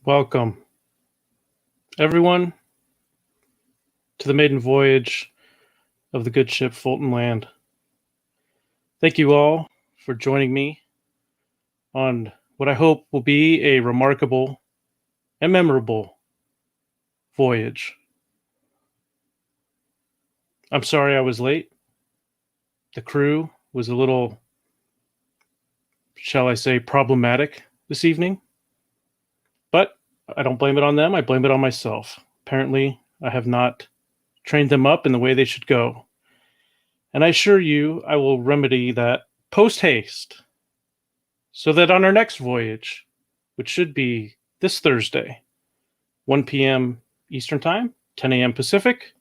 Welcome, everyone, to the maiden voyage of the good ship Fultonland. Thank you all for joining me on what I hope will be a remarkable and memorable voyage. I'm sorry I was late. The crew was a little, shall I say, problematic this evening. But I don't blame it on them. I blame it on myself. Apparently, I have not trained them up in the way they should go. And I assure you, I will remedy that post haste so that on our next voyage, which should be this Thursday, 1 p.m. Eastern Time, 10 a.m. Pacific,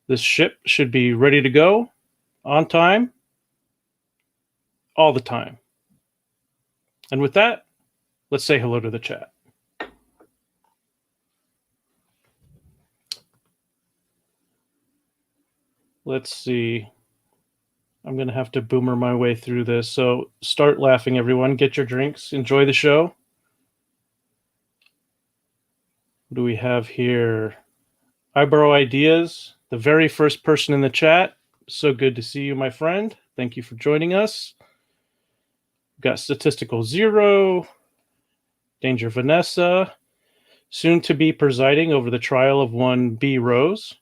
this ship should be ready to go on time, all the time. And with that, let's say hello to the chat. Let's see. I'm going to have to boomer my way through this. So start laughing, everyone. Get your drinks. Enjoy the show. What do we have here? Eyebrow Ideas, the very first person in the chat. So good to see you, my friend. Thank you for joining us. We've got Statistical Zero, Danger Vanessa, soon to be presiding over the trial of one B. Rose.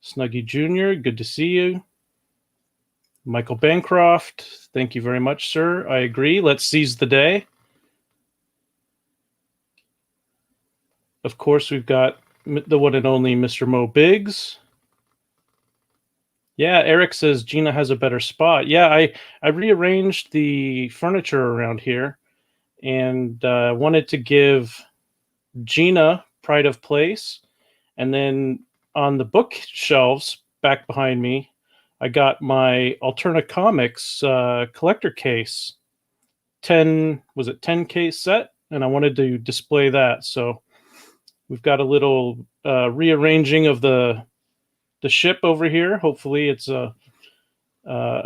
Snuggy Jr., good to see you. Michael Bancroft, thank you very much, sir. I agree. Let's seize the day. Of course, we've got the one and only Mr. Mo Biggs. Yeah, Eric says Gina has a better spot. Yeah, I rearranged the furniture around here and wanted to give Gina pride of place. And then on the bookshelves back behind me, I got my Alterna Comics collector case, 10 case set, and I wanted to display that. So we've got a little rearranging of the ship over here. Hopefully it's a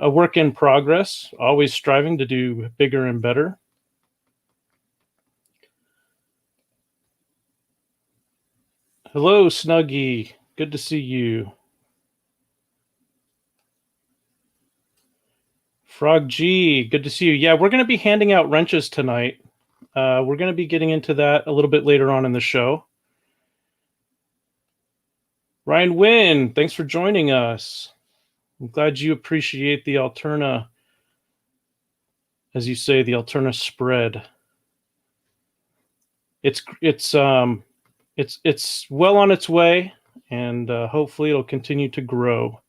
work in progress, always striving to do bigger and better. Hello, Snuggy. Good to see you. Frog G, good to see you. Yeah, we're going to be handing out wrenches tonight. We're going to be getting into that a little bit later on in the show. Ryan Wynn, thanks for joining us. I'm glad you appreciate the Alterna, as you say, the Alterna spread. It's well on its way, and hopefully it'll continue to grow.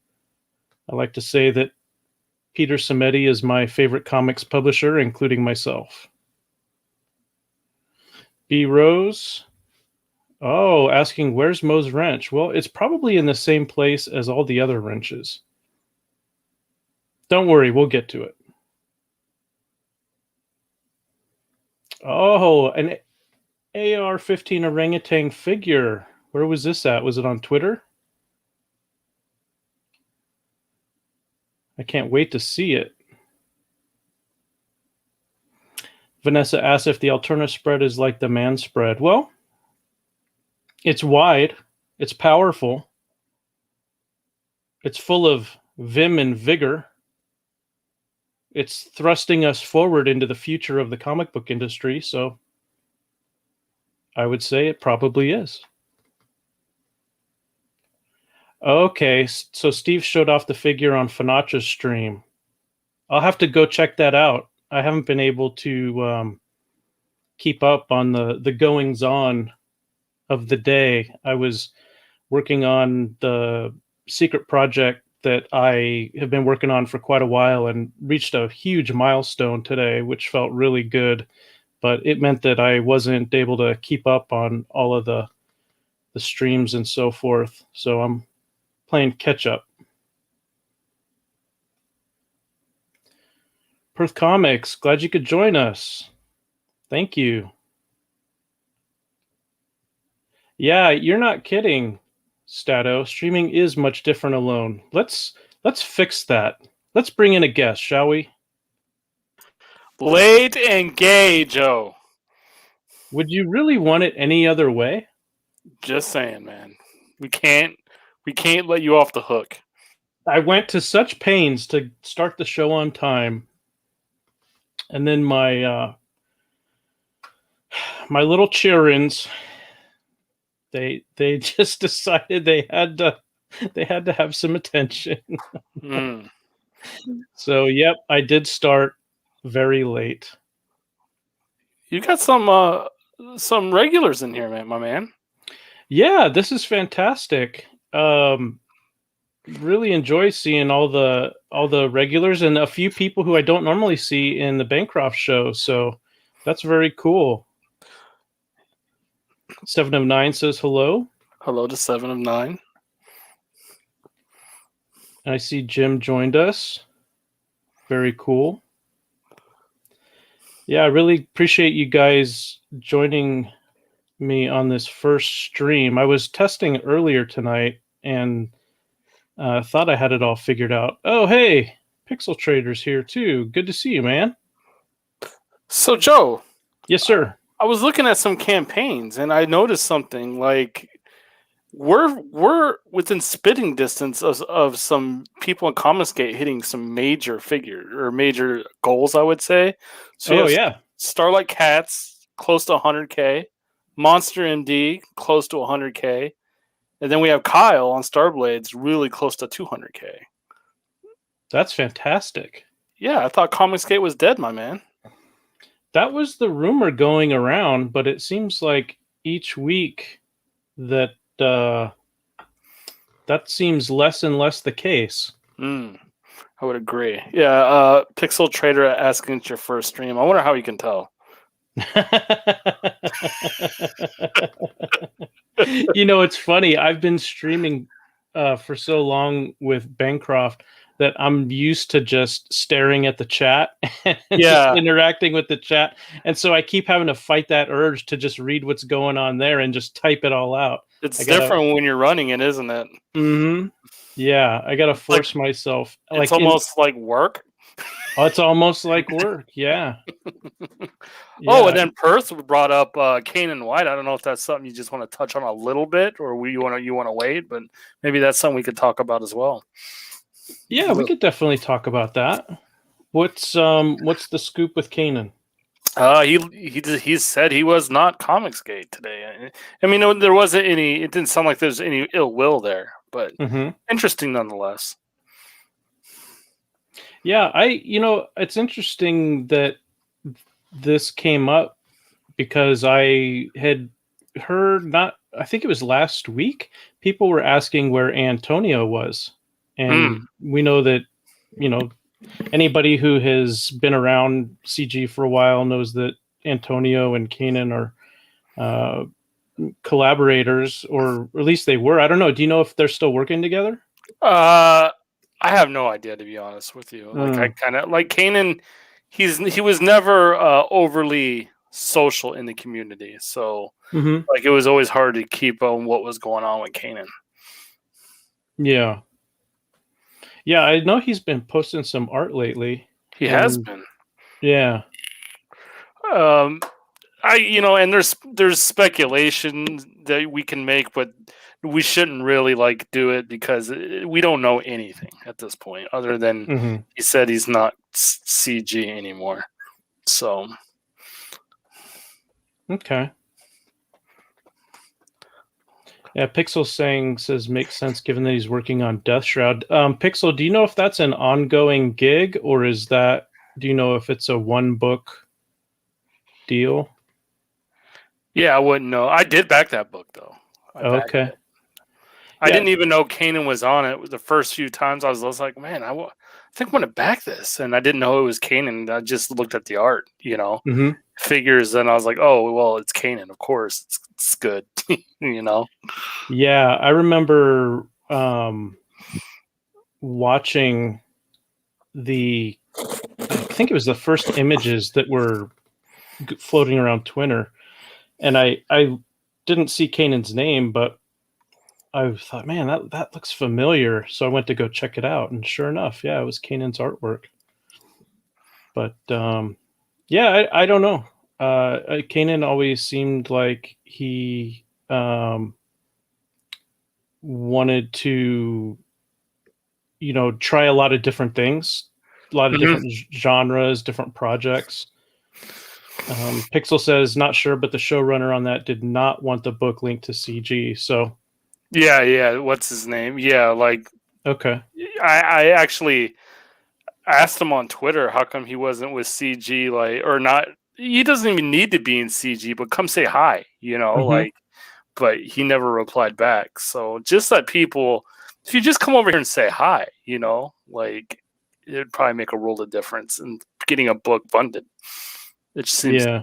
I like to say that Peter Samedi is my favorite comics publisher, including myself. B. Rose. Oh, asking where's Mo's wrench? Well, it's probably in the same place as all the other wrenches. Don't worry, we'll get to it. Oh, an AR-15 orangutan figure. Where was this at? Was it on Twitter? I can't wait to see it. Vanessa asks if the Alterna spread is like the man spread. Well, it's wide, it's powerful, it's full of vim and vigor. It's thrusting us forward into the future of the comic book industry, so I would say it probably is. Okay, so Steve showed off the figure on Finacha's stream. I'll have to go check that out. I haven't been able to keep up on the goings-on of the day. I was working on the secret project that I have been working on for quite a while and reached a huge milestone today, which felt really good. But it meant that I wasn't able to keep up on all of the streams and so forth. So I'm playing catch up. Perth Comics, glad you could join us. Thank you. Yeah, you're not kidding, Stato. Streaming is much different alone. Let's fix that. Let's bring in a guest, shall we? Late and gay, Joe. Would you really want it any other way? Just saying, man. We can't let you off the hook. I went to such pains to start the show on time, and then my little childrens, they just decided they had to have some attention. Mm. So, yep, I did start very late. You got some regulars in here, man, my man. Yeah, this is fantastic. Really enjoy seeing all the regulars and a few people who I don't normally see in the Bancroft show. So that's very cool. 7 of 9 says hello. Hello to 7 of 9. And I see Jim joined us. Very cool. Yeah, I really appreciate you guys joining me on this first stream. I was testing earlier tonight and thought I had it all figured out. Oh, hey, Pixel Trader's here too. Good to see you, man. So, Joe. Yes, sir. I was looking at some campaigns and I noticed something like we're within spitting distance of some people in Commonsgate hitting some major major goals, I would say. So yeah. Starlight Cats close to 100K, Monster MD close to 100K, and then we have Kyle on Starblades really close to 200K. That's fantastic. Yeah, I thought Commonsgate was dead, my man. That was the rumor going around, but it seems like each week that seems less and less the case. I would agree. Yeah, Pixel Trader asking it's your first stream. I wonder how you can tell. You know, it's funny. I've been streaming for so long with Bancroft that I'm used to just staring at the chat and just interacting with the chat. And so I keep having to fight that urge to just read what's going on there and just type it all out. It's different when you're running it, isn't it? Mm-hmm. Yeah, I got to force myself. It's almost like work. Oh, it's almost like work, yeah. Oh, and then Perth brought up Kanan White. I don't know if that's something you just want to touch on a little bit, or you want to wait, but maybe that's something we could talk about as well. Yeah, we could definitely talk about that. What's the scoop with Kanan? He said he was not Comicsgate today. I mean, there wasn't any. It didn't sound like there's any ill will there, but interesting nonetheless. Yeah, it's interesting that this came up because I had heard I think it was last week, people were asking where Antonio was. And we know that, anybody who has been around CG for a while knows that Antonio and Kanan are collaborators, or at least they were. I don't know. Do you know if they're still working together? I have no idea, to be honest with you. Like I kind of like Kanan. He was never overly social in the community, so like it was always hard to keep on what was going on with Kanan. Yeah. Yeah, I know he's been posting some art lately. He has been. Yeah. And there's speculation that we can make, but we shouldn't really do it because we don't know anything at this point other than he said he's not CG anymore. So. Okay. Yeah, Pixel says makes sense given that he's working on Death Shroud. Pixel, do you know if that's an ongoing gig, or do you know if it's a one book deal? Yeah, I wouldn't know. I did back that book though. Okay. I didn't even know Kanan was on it. The first few times I was like, man, I think I'm going to back this. And I didn't know it was Kanan. I just looked at the art, figures. And I was like, oh, well, it's Kanan. Of course. It's good, Yeah, I remember watching I think it was the first images that were floating around Twitter. And I didn't see Kanan's name, but I thought, man, that looks familiar. So I went to go check it out, and sure enough, yeah, it was Kanan's artwork. But yeah, I don't know. Kanan always seemed like he wanted to, try a lot of different things, a lot of different genres, different projects. Pixel says, not sure, but the showrunner on that did not want the book linked to CG. So, yeah. What's his name? Yeah, like, okay. I actually asked him on Twitter how come he wasn't with CG, like, or not. He doesn't even need to be in CG, but come say hi, like. But he never replied back. So just that people, if you just come over here and say hi, like, it'd probably make a world of difference in getting a book funded. It just seems. Yeah.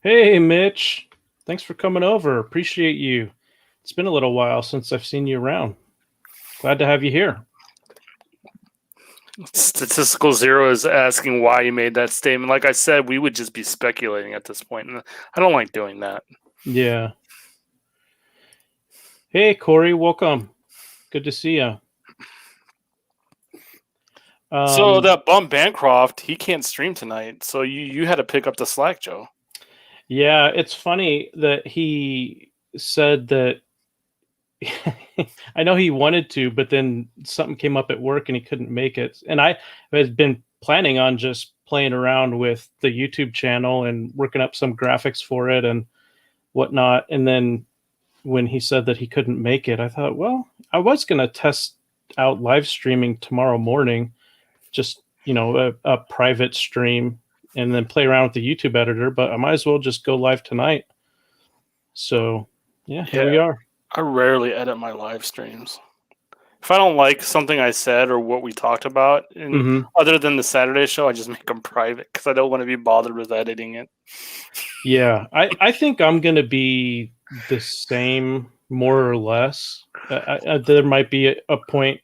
Hey, Mitch. Thanks for coming over. Appreciate you. It's been a little while since I've seen you around. Glad to have you here. Statistical Zero is asking why you made that statement. Like I said, we would just be speculating at this point, and I don't like doing that. Yeah. Hey, Corey, welcome. Good to see you. So that bum Bancroft, he can't stream tonight. So you had to pick up the slack, Joe. Yeah, it's funny that he said that I know he wanted to, but then something came up at work and he couldn't make it. And I had been planning on just playing around with the YouTube channel and working up some graphics for it and whatnot. And then when he said that he couldn't make it, I thought, well, I was going to test out live streaming tomorrow morning, just, a private stream, and then play around with the YouTube editor, but I might as well just go live tonight. So yeah, here we are. I rarely edit my live streams. If I don't like something I said or what we talked about, and other than the Saturday show, I just make them private because I don't want to be bothered with editing it. Yeah, I think I'm going to be the same, more or less. There might be a point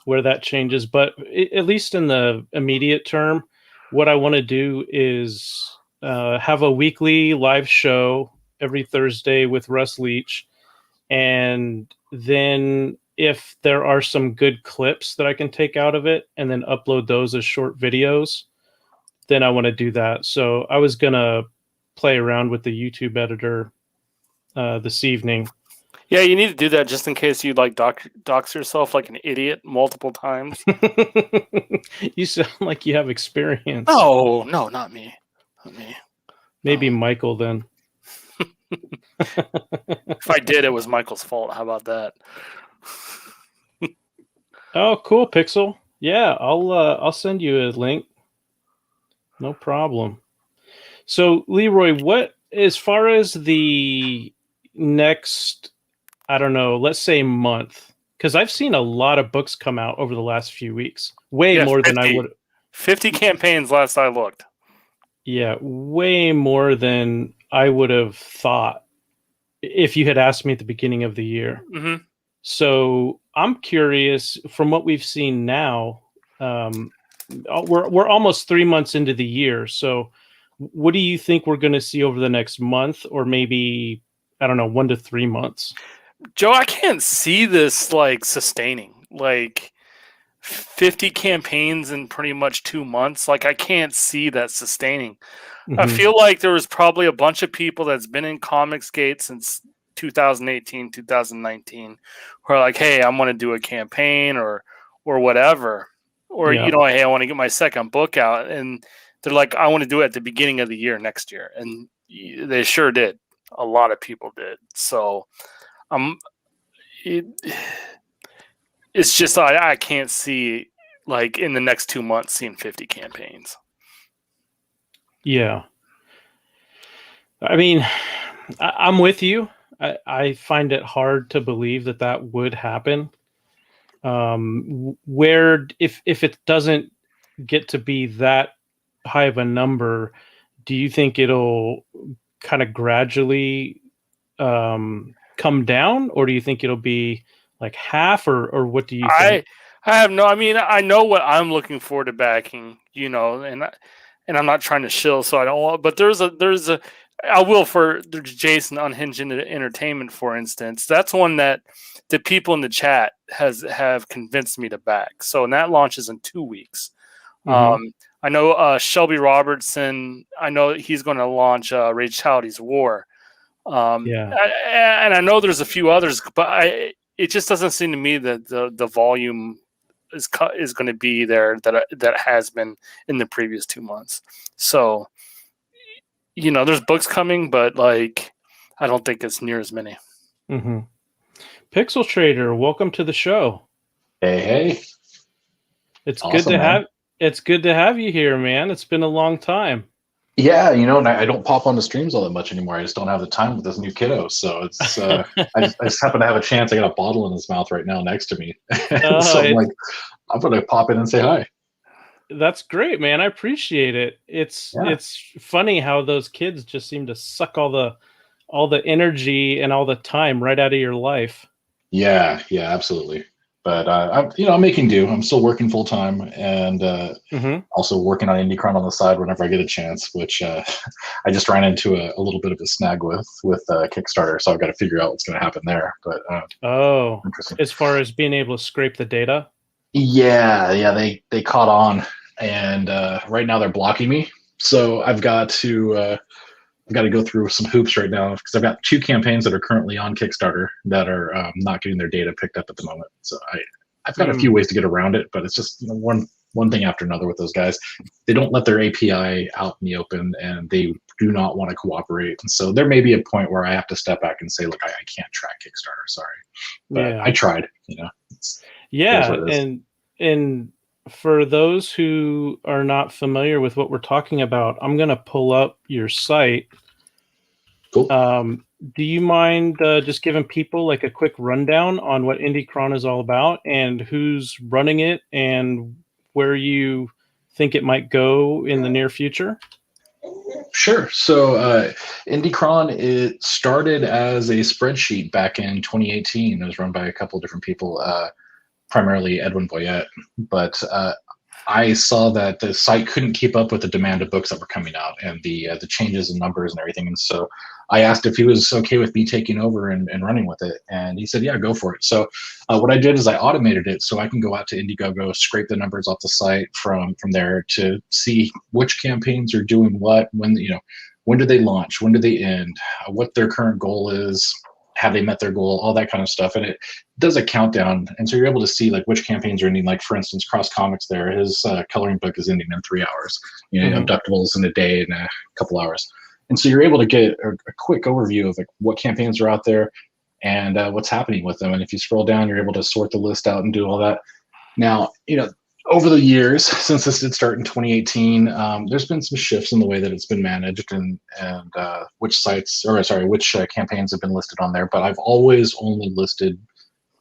where that changes, but at least in the immediate term, what I want to do is have a weekly live show every Thursday with Russ Leach. And then if there are some good clips that I can take out of it and then upload those as short videos, then I want to do that. So I was going to play around with the YouTube editor this evening. Yeah, you need to do that just in case you like dox yourself like an idiot multiple times. You sound like you have experience. No, not me. Not me. Maybe Michael then. If I did, it was Michael's fault. How about that? Oh, cool, Pixel. Yeah, I'll send you a link. No problem. So, Leroy, what as far as the next, I don't know, let's say month, because I've seen a lot of books come out over the last few weeks, way more 50, than I would. 50 campaigns last I looked. Yeah, way more than I would have thought if you had asked me at the beginning of the year. Mm-hmm. So I'm curious, from what we've seen now, we're almost 3 months into the year. So what do you think we're going to see over the next month, or maybe, I don't know, 1 to 3 months? Joe, I can't see this like sustaining, like 50 campaigns in pretty much 2 months. Like, I can't see that sustaining. I feel like there was probably a bunch of people that's been in Comicsgate since 2018, 2019, who are like, hey, I'm going to do a campaign or whatever. Or, hey, I want to get my second book out. And they're like, I want to do it at the beginning of the year next year. And they sure did. A lot of people did. So it's just I can't see, like, in the next 2 months seeing 50 campaigns. Yeah. I mean, I'm with you. I find it hard to believe that would happen. Where if it doesn't get to be that high of a number, do you think it'll kind of gradually come down, or do you think it'll be like half, or what do you think? I have no. I mean, I know what I'm looking forward to backing, and I'm not trying to shill, so I don't want. But there's a. I will for Jason Unhinged Entertainment, for instance. That's one that the people in the chat have convinced me to back. So, and that launches in 2 weeks. I know Shelby Robertson. I know he's going to launch Rage Charity's War. Yeah. And I know there's a few others, but it just doesn't seem to me that the volume is going to be there that has been in the previous 2 months. So, there's books coming, but like I don't think it's near as many. Mm-hmm. Pixel Trader, welcome to the show. Hey. It's Awesome, good to man. it's good to have you here, man. It's been a long time. Yeah, and I don't pop on the streams all that much anymore. I just don't have the time with this new kiddo. So it's I just happen to have a chance. I got a bottle in his mouth right now next to me. So I'm like, I'm gonna pop in and say hi. That's great, man. I appreciate it. It's funny how those kids just seem to suck all the energy and all the time right out of your life. Yeah, absolutely. But I'm making do. I'm still working full time, and also working on IndieCron on the side whenever I get a chance. Which I just ran into a little bit of a snag with Kickstarter, so I've got to figure out what's going to happen there. But interesting. As far as being able to scrape the data. Yeah, they caught on, and right now they're blocking me. So I've got to go through some hoops right now because I've got 2 campaigns that are currently on Kickstarter that are not getting their data picked up at the moment. So I've got a few ways to get around it, but it's just one thing after another with those guys. They don't let their API out in the open, and they do not want to cooperate. And so there may be a point where I have to step back and say, look, I can't track Kickstarter, sorry, but I tried. And for those who are not familiar with what we're talking about, I'm going to pull up your site. Cool. Do you mind just giving people like a quick rundown on what IndieCron is all about and who's running it and where you think it might go in the near future? Sure. So IndieCron, it started as a spreadsheet back in 2018. It was run by a couple of different people, primarily Edwin Boyette, but I saw that the site couldn't keep up with the demand of books that were coming out and the changes in numbers and everything. And so I asked if he was okay with me taking over and running with it. And he said, yeah, go for it. So what I did is I automated it so I can go out to Indiegogo, scrape the numbers off the site from there to see which campaigns are doing what, when do they launch, when do they end, what their current goal is, have they met their goal, all that kind of stuff. And it does a countdown. And so you're able to see like which campaigns are ending. Like for instance, Cross Comics there, his coloring book is ending in 3 hours. Abductables in a day and a couple hours. And so you're able to get a quick overview of like what campaigns are out there and what's happening with them. And if you scroll down, you're able to sort the list out and do all that. Now, over the years, since this did start in 2018, there's been some shifts in the way that it's been managed and which campaigns have been listed on there. But I've always only listed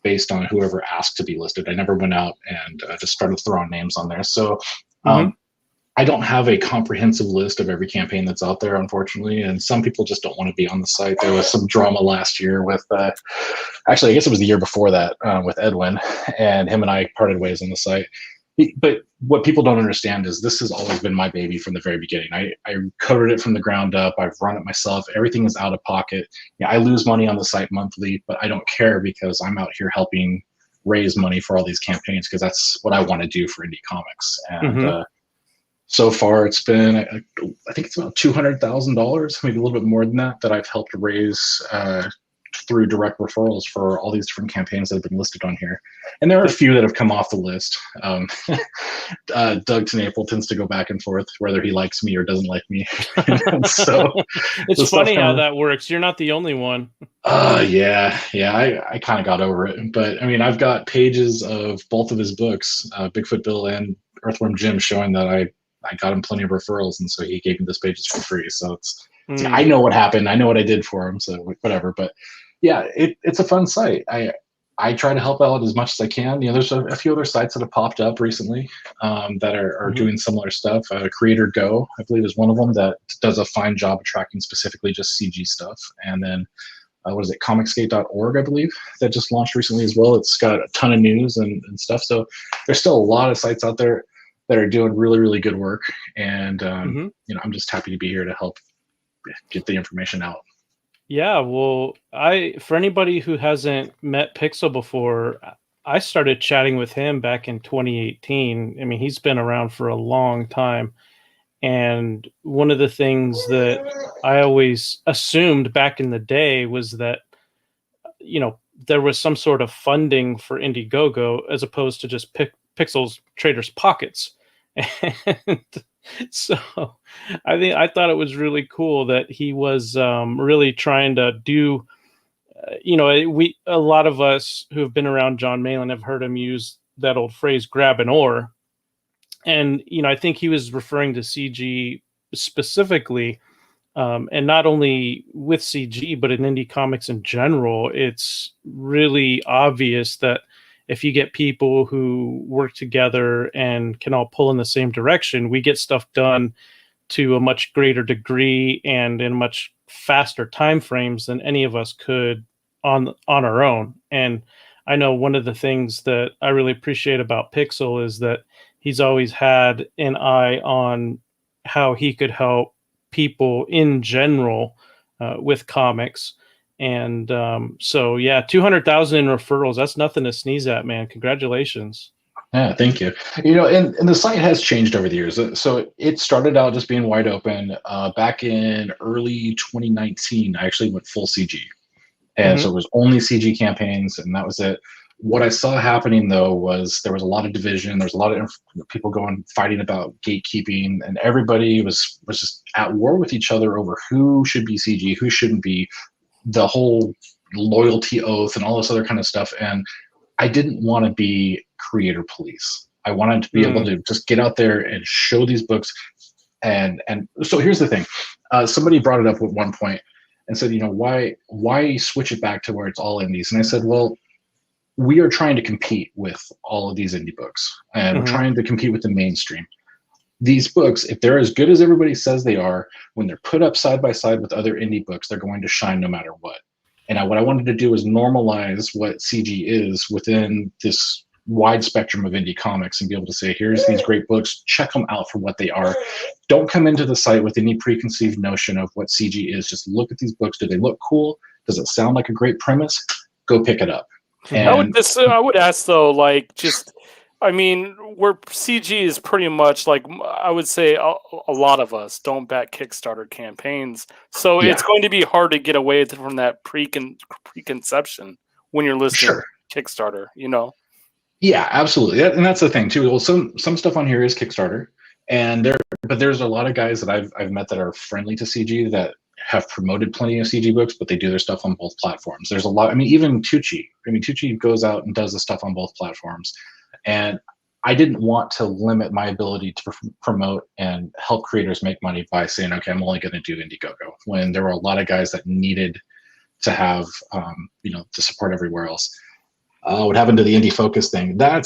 based on whoever asked to be listed. I never went out and just started throwing names on there. So I don't have a comprehensive list of every campaign that's out there, unfortunately. And some people just don't want to be on the site. There was some drama last year with, actually, I guess it was the year before that with Edwin, and him and I parted ways on the site. But what people don't understand is this has always been my baby from the very beginning. I coded it from the ground up. I've run it myself. Everything is out of pocket. I lose money on the site monthly, but I don't care because I'm out here helping raise money for all these campaigns because that's what I want to do for indie comics. And so far it's been, I think it's about $200,000, maybe a little bit more than that I've helped raise through direct referrals for all these different campaigns that have been listed on here. And there are a few that have come off the list. Doug Tenapel tends to go back and forth whether he likes me or doesn't like me. So it's funny how that works. You're not the only one. Yeah. I kind of got over it. But I mean, I've got pages of both of his books, Bigfoot Bill and Earthworm Jim, showing that I got him plenty of referrals. And so he gave me those pages for free. So it's I know what happened. I know what I did for him. So whatever. But yeah, it's a fun site. I try to help out as much as I can. There's a few other sites that have popped up recently that are doing similar stuff. Creator Go, I believe, is one of them that does a fine job of tracking specifically just CG stuff. And then comicsgate.org, I believe, that just launched recently as well. It's got a ton of news and stuff. So there's still a lot of sites out there that are doing really, really good work. And I'm just happy to be here to help get the information out. Yeah, well, for anybody who hasn't met Pixel before, I started chatting with him back in 2018. I mean, he's been around for a long time. And one of the things that I always assumed back in the day was that, there was some sort of funding for Indiegogo as opposed to just Pixel's traders' pockets. And so I thought it was really cool that he was really trying to do, a lot of us who have been around John Malin have heard him use that old phrase, grab an oar. And, I think he was referring to CG specifically, and not only with CG, but in indie comics in general. It's really obvious that if you get people who work together and can all pull in the same direction, we get stuff done to a much greater degree and in much faster time frames than any of us could on our own. And I know one of the things that I really appreciate about Pixel is that he's always had an eye on how he could help people in general with comics. And so, yeah, 200,000 in referrals. That's nothing to sneeze at, man. Congratulations. Yeah, thank you. And the site has changed over the years. So it started out just being wide open. Back in early 2019, I actually went full CG. And so it was only CG campaigns, and that was it. What I saw happening, though, was there was a lot of division. There's a lot of people fighting about gatekeeping, and everybody was just at war with each other over who should be CG, who shouldn't be, the whole loyalty oath and all this other kind of stuff. And I didn't want to be creator police. I wanted to be able to just get out there and show these books. And so here's the thing. Somebody brought it up at one point and said, why switch it back to where it's all indies? And I said, well, we are trying to compete with all of these indie books, and we're trying to compete with the mainstream. These books, if they're as good as everybody says they are, when they're put up side by side with other indie books, they're going to shine no matter what. And what I wanted to do is normalize what CG is within this wide spectrum of indie comics and be able to say, here's these great books, check them out for what they are. Don't come into the site with any preconceived notion of what CG is. Just look at these books. Do they look cool? Does it sound like a great premise? Go pick it up. And I would ask though, where CG is pretty much like, I would say a lot of us don't back Kickstarter campaigns, so it's going to be hard to get away from that preconception when you're listening to Kickstarter. Yeah, absolutely, and that's the thing too. Well, some stuff on here is Kickstarter, but there's a lot of guys that I've met that are friendly to CG that have promoted plenty of CG books, but they do their stuff on both platforms. There's a lot. Even Tucci. Tucci goes out and does the stuff on both platforms, and I didn't want to limit my ability to promote and help creators make money by saying, okay, I'm only going to do Indiegogo, when there were a lot of guys that needed to have, to support everywhere else. What happened to the Indie Focus thing? That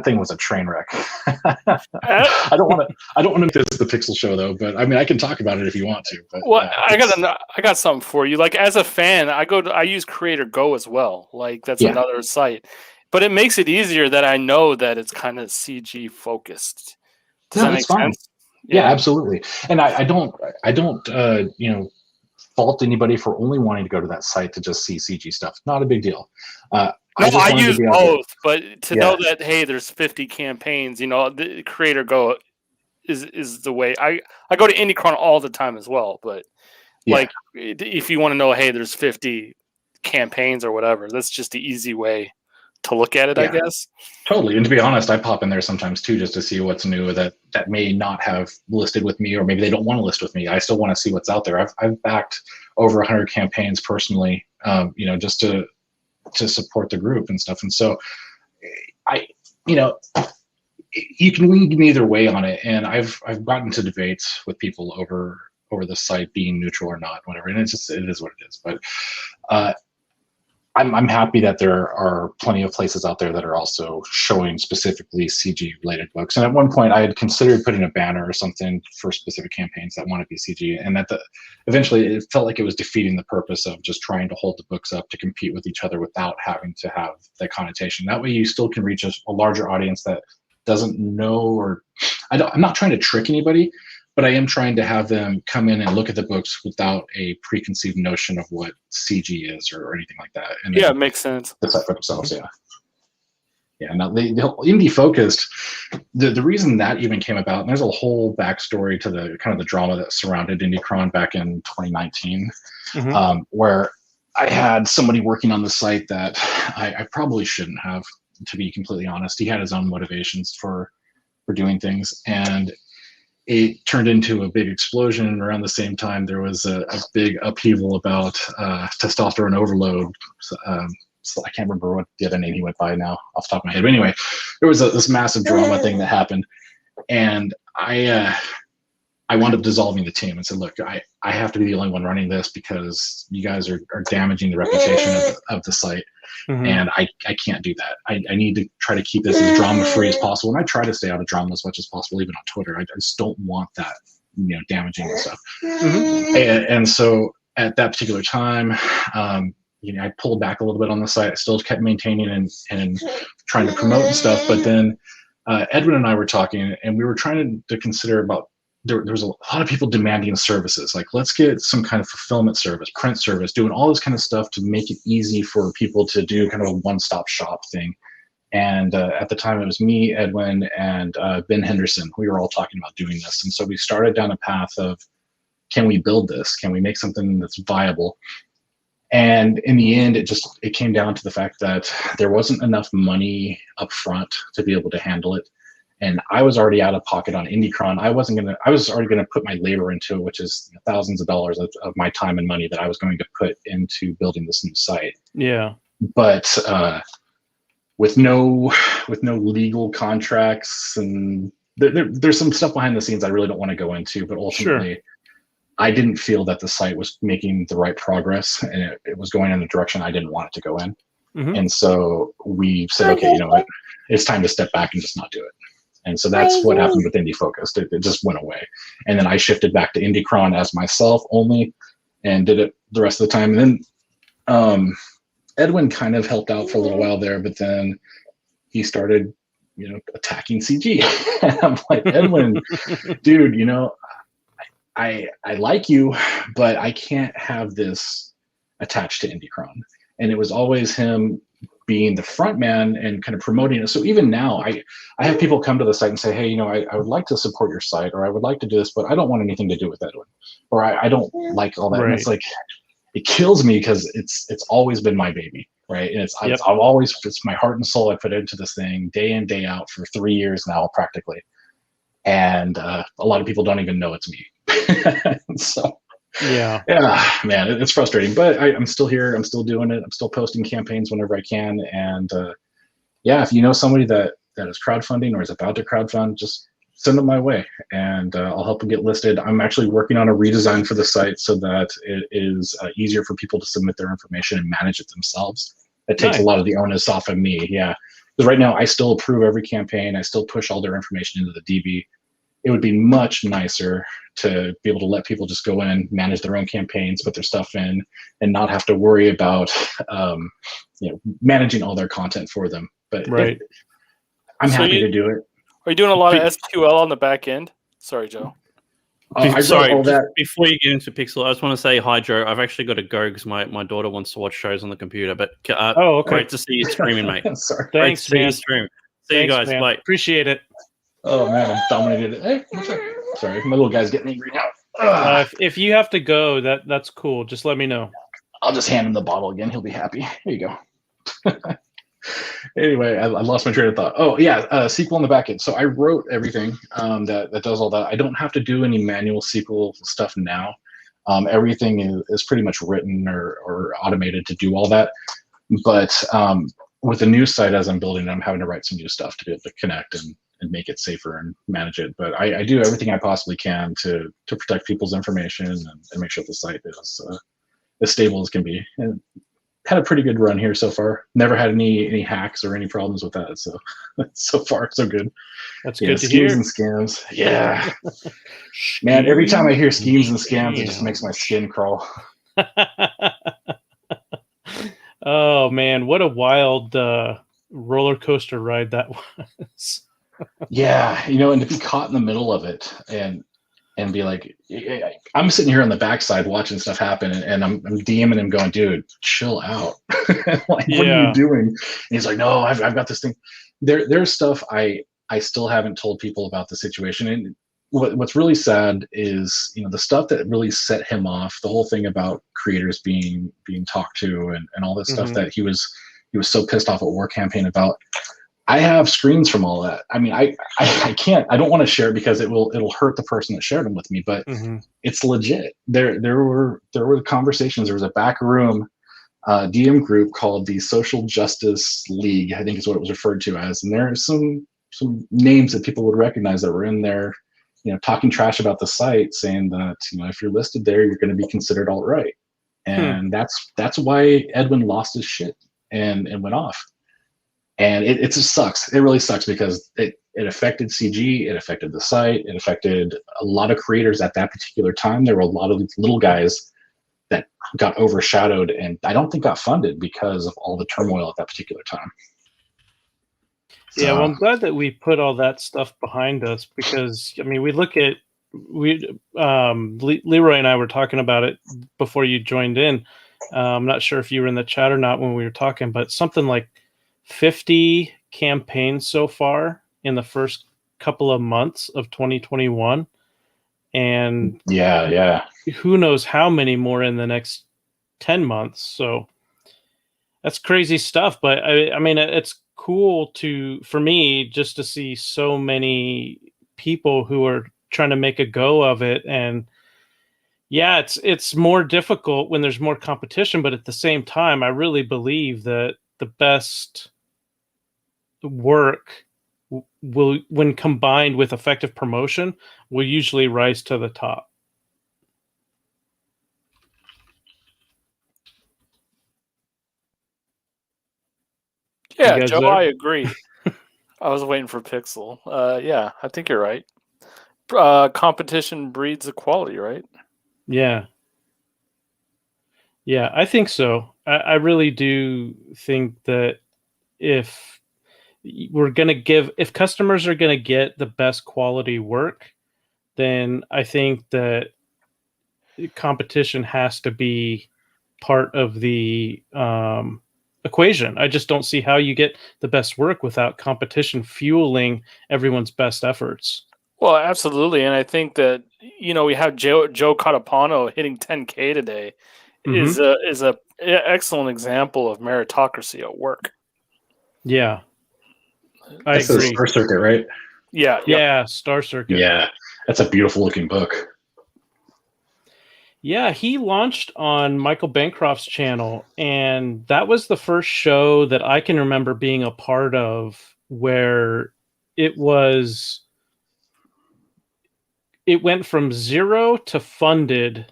thing was a train wreck. I don't want to make this the Pixel show though, but I can talk about it if you want to. But I got something for you. Like, as a fan, I use Creator Go as well. Like, that's another site, but it makes it easier that I know that it's kind of CG focused. Does that make sense? Yeah, absolutely. And I don't fault anybody for only wanting to go to that site to just see CG stuff. Not a big deal. I use both, but to know that, hey, there's 50 campaigns, the Creator Go is the way. I go to Indie.Cron all the time as well, but like, if you want to know, hey, there's 50 campaigns or whatever, that's just the easy way to look at it, I guess. Totally. And to be honest, I pop in there sometimes too, just to see what's new that may not have listed with me, or maybe they don't want to list with me. I still want to see what's out there. I've backed over 100 campaigns personally, just to support the group and stuff. And so you can lead me either way on it. And I've gotten to debates with people over the site being neutral or not, whatever. And it is what it is. But I'm happy that there are plenty of places out there that are also showing specifically CG related books. And at one point I had considered putting a banner or something for specific campaigns that want to be CG. And eventually it felt like it was defeating the purpose of just trying to hold the books up to compete with each other without having to have that connotation. That way you still can reach a larger audience that doesn't know, I'm not trying to trick anybody, but I am trying to have them come in and look at the books without a preconceived notion of what CG is or anything like that. And it makes sense. Decide for themselves, yeah. Yeah, no, the indie focused. The reason that even came about, and there's a whole backstory to the kind of the drama that surrounded IndieCron back in 2019, where I had somebody working on the site that I probably shouldn't have, to be completely honest. He had his own motivations for doing things, and it turned into a big explosion. And around the same time, there was a big upheaval about testosterone overload. So I can't remember what the other name he went by now off the top of my head. But anyway, there was this massive drama thing that happened, and I wound up dissolving the team and said, look, I have to be the only one running this because you guys are damaging the reputation of the site. And I can't do that. I need to try to keep this as drama free as possible. And I try to stay out of drama as much as possible, even on Twitter. I just don't want that, damaging and stuff. And so at that particular time, I pulled back a little bit on the site. I still kept maintaining and trying to promote and stuff. But then Edwin and I were talking, and we were trying to consider about, there was a lot of people demanding services. Like, let's get some kind of fulfillment service, print service, doing all this kind of stuff to make it easy for people to do kind of a one-stop shop thing. And at the time, it was me, Edwin, and Ben Henderson. We were all talking about doing this. And so we started down a path of, can we build this? Can we make something that's viable? And in the end, it came down to the fact that there wasn't enough money up front to be able to handle it. And I was already out of pocket on IndieCron. I was already going to put my labor into it, which is thousands of dollars of my time and money that I was going to put into building this new site. Yeah. But with no legal contracts, and there's some stuff behind the scenes I really don't want to go into, but ultimately, sure, I didn't feel that the site was making the right progress, and it was going in a direction I didn't want it to go in. And so we said, okay, you know what, it's time to step back and just not do it. And so that's what happened with Indie Focused. It just went away. And then I shifted back to IndieCron as myself only and did it the rest of the time. And then Edwin kind of helped out for a little while there, but then he started, attacking CG. And I'm like, Edwin, dude, I like you, but I can't have this attached to IndieCron. And it was always him being the front man and kind of promoting it. So even now, I have people come to the site and say, hey, I would like to support your site, or I would like to do this, but I don't want anything to do with Edwin, or I don't like all that. Right. And it's like, it kills me because it's always been my baby, right? And it's my heart and soul. I put into this thing day in, day out for 3 years now, practically. And a lot of people don't even know it's me. So yeah, man, it's frustrating, but I'm still here. I'm still doing it. I'm still posting campaigns whenever I can. And if you know somebody that is crowdfunding or is about to crowdfund, just send them my way, and I'll help them get listed. I'm actually working on a redesign for the site so that it is easier for people to submit their information and manage it themselves. It takes a lot of the onus off of me. Yeah, because right now I still approve every campaign. I still push all their information into the DB. It would be much nicer to be able to let people just go in, manage their own campaigns, put their stuff in, and not have to worry about managing all their content for them. But I'm happy to do it. Are you doing a lot of SQL on the back end? Sorry, Joe. Before you get into Pixel, I just want to say hi, Joe. I've actually got to go because my daughter wants to watch shows on the computer. But great to see you streaming, mate. Sorry. Thanks, man. See you guys. Man. Bye. Appreciate it. Oh man, I'm dominated. Hey, what's up? Sorry, my little guy's getting angry now. If you have to go, that's cool. Just let me know. I'll just hand him the bottle again. He'll be happy. Here you go. Anyway, I lost my train of thought. Oh yeah, SQL in the backend. So I wrote everything that does all that. I don't have to do any manual SQL stuff now. Everything is pretty much written or automated to do all that. But with the new site as I'm building it, I'm having to write some new stuff to be able to connect and make it safer and manage it. But I do everything I possibly can to protect people's information and make sure the site is as stable as can be. And had a pretty good run here so far. Never had any hacks or any problems with that. So far, so good. That's good to hear. Schemes and scams. Yeah. Man, every time I hear schemes and scams, it just makes my skin crawl. Oh, man. What a wild roller coaster ride that was. Yeah, and to be caught in the middle of it, and and be like, I'm sitting here on the backside watching stuff happen, and I'm DMing him going, dude, chill out. Like, what are you doing? And he's like, no, I've got this thing. There's stuff I still haven't told people about the situation. And what's really sad is, the stuff that really set him off, the whole thing about creators being talked to and all this stuff that he was so pissed off at War Campaign about. I have screens from all that. I mean, I can't. I don't want to share it because it'll hurt the person that shared them with me. But it's legit. There were conversations. There was a back room DM group called the Social Justice League, I think is what it was referred to as. And there are some names that people would recognize that were in there, talking trash about the site, saying that if you're listed there, you're going to be considered alt-right. And that's why Edwin lost his shit and went off. And it just sucks. It really sucks because it affected CG, it affected the site, it affected a lot of creators at that particular time. There were a lot of little guys that got overshadowed and I don't think got funded because of all the turmoil at that particular time. Yeah, well, I'm glad that we put all that stuff behind us because, I mean, Leroy and I were talking about it before you joined in. I'm not sure if you were in the chat or not when we were talking, but something like 50 campaigns so far in the first couple of months of 2021. And yeah, who knows how many more in the next 10 months. So that's crazy stuff. But I mean, it's cool for me just to see so many people who are trying to make a go of it. And yeah, it's more difficult when there's more competition, but at the same time, I really believe that the best work will, when combined with effective promotion, will usually rise to the top. Yeah, Joe, there? I agree. I was waiting for Pixel. Yeah, I think you're right. Competition breeds equality, right? Yeah. Yeah, I think so. I really do think that if customers are going to get the best quality work, then I think that competition has to be part of the equation. I just don't see how you get the best work without competition fueling everyone's best efforts. Well, absolutely. And I think that, we have Joe Catapano hitting 10K today is a excellent example of meritocracy at work. Yeah. That's the Star Circuit, right? Yeah. Yeah, Star Circuit. Yeah. That's a beautiful looking book. Yeah, he launched on Michael Bancroft's channel, and that was the first show that I can remember being a part of where it went from 0 to funded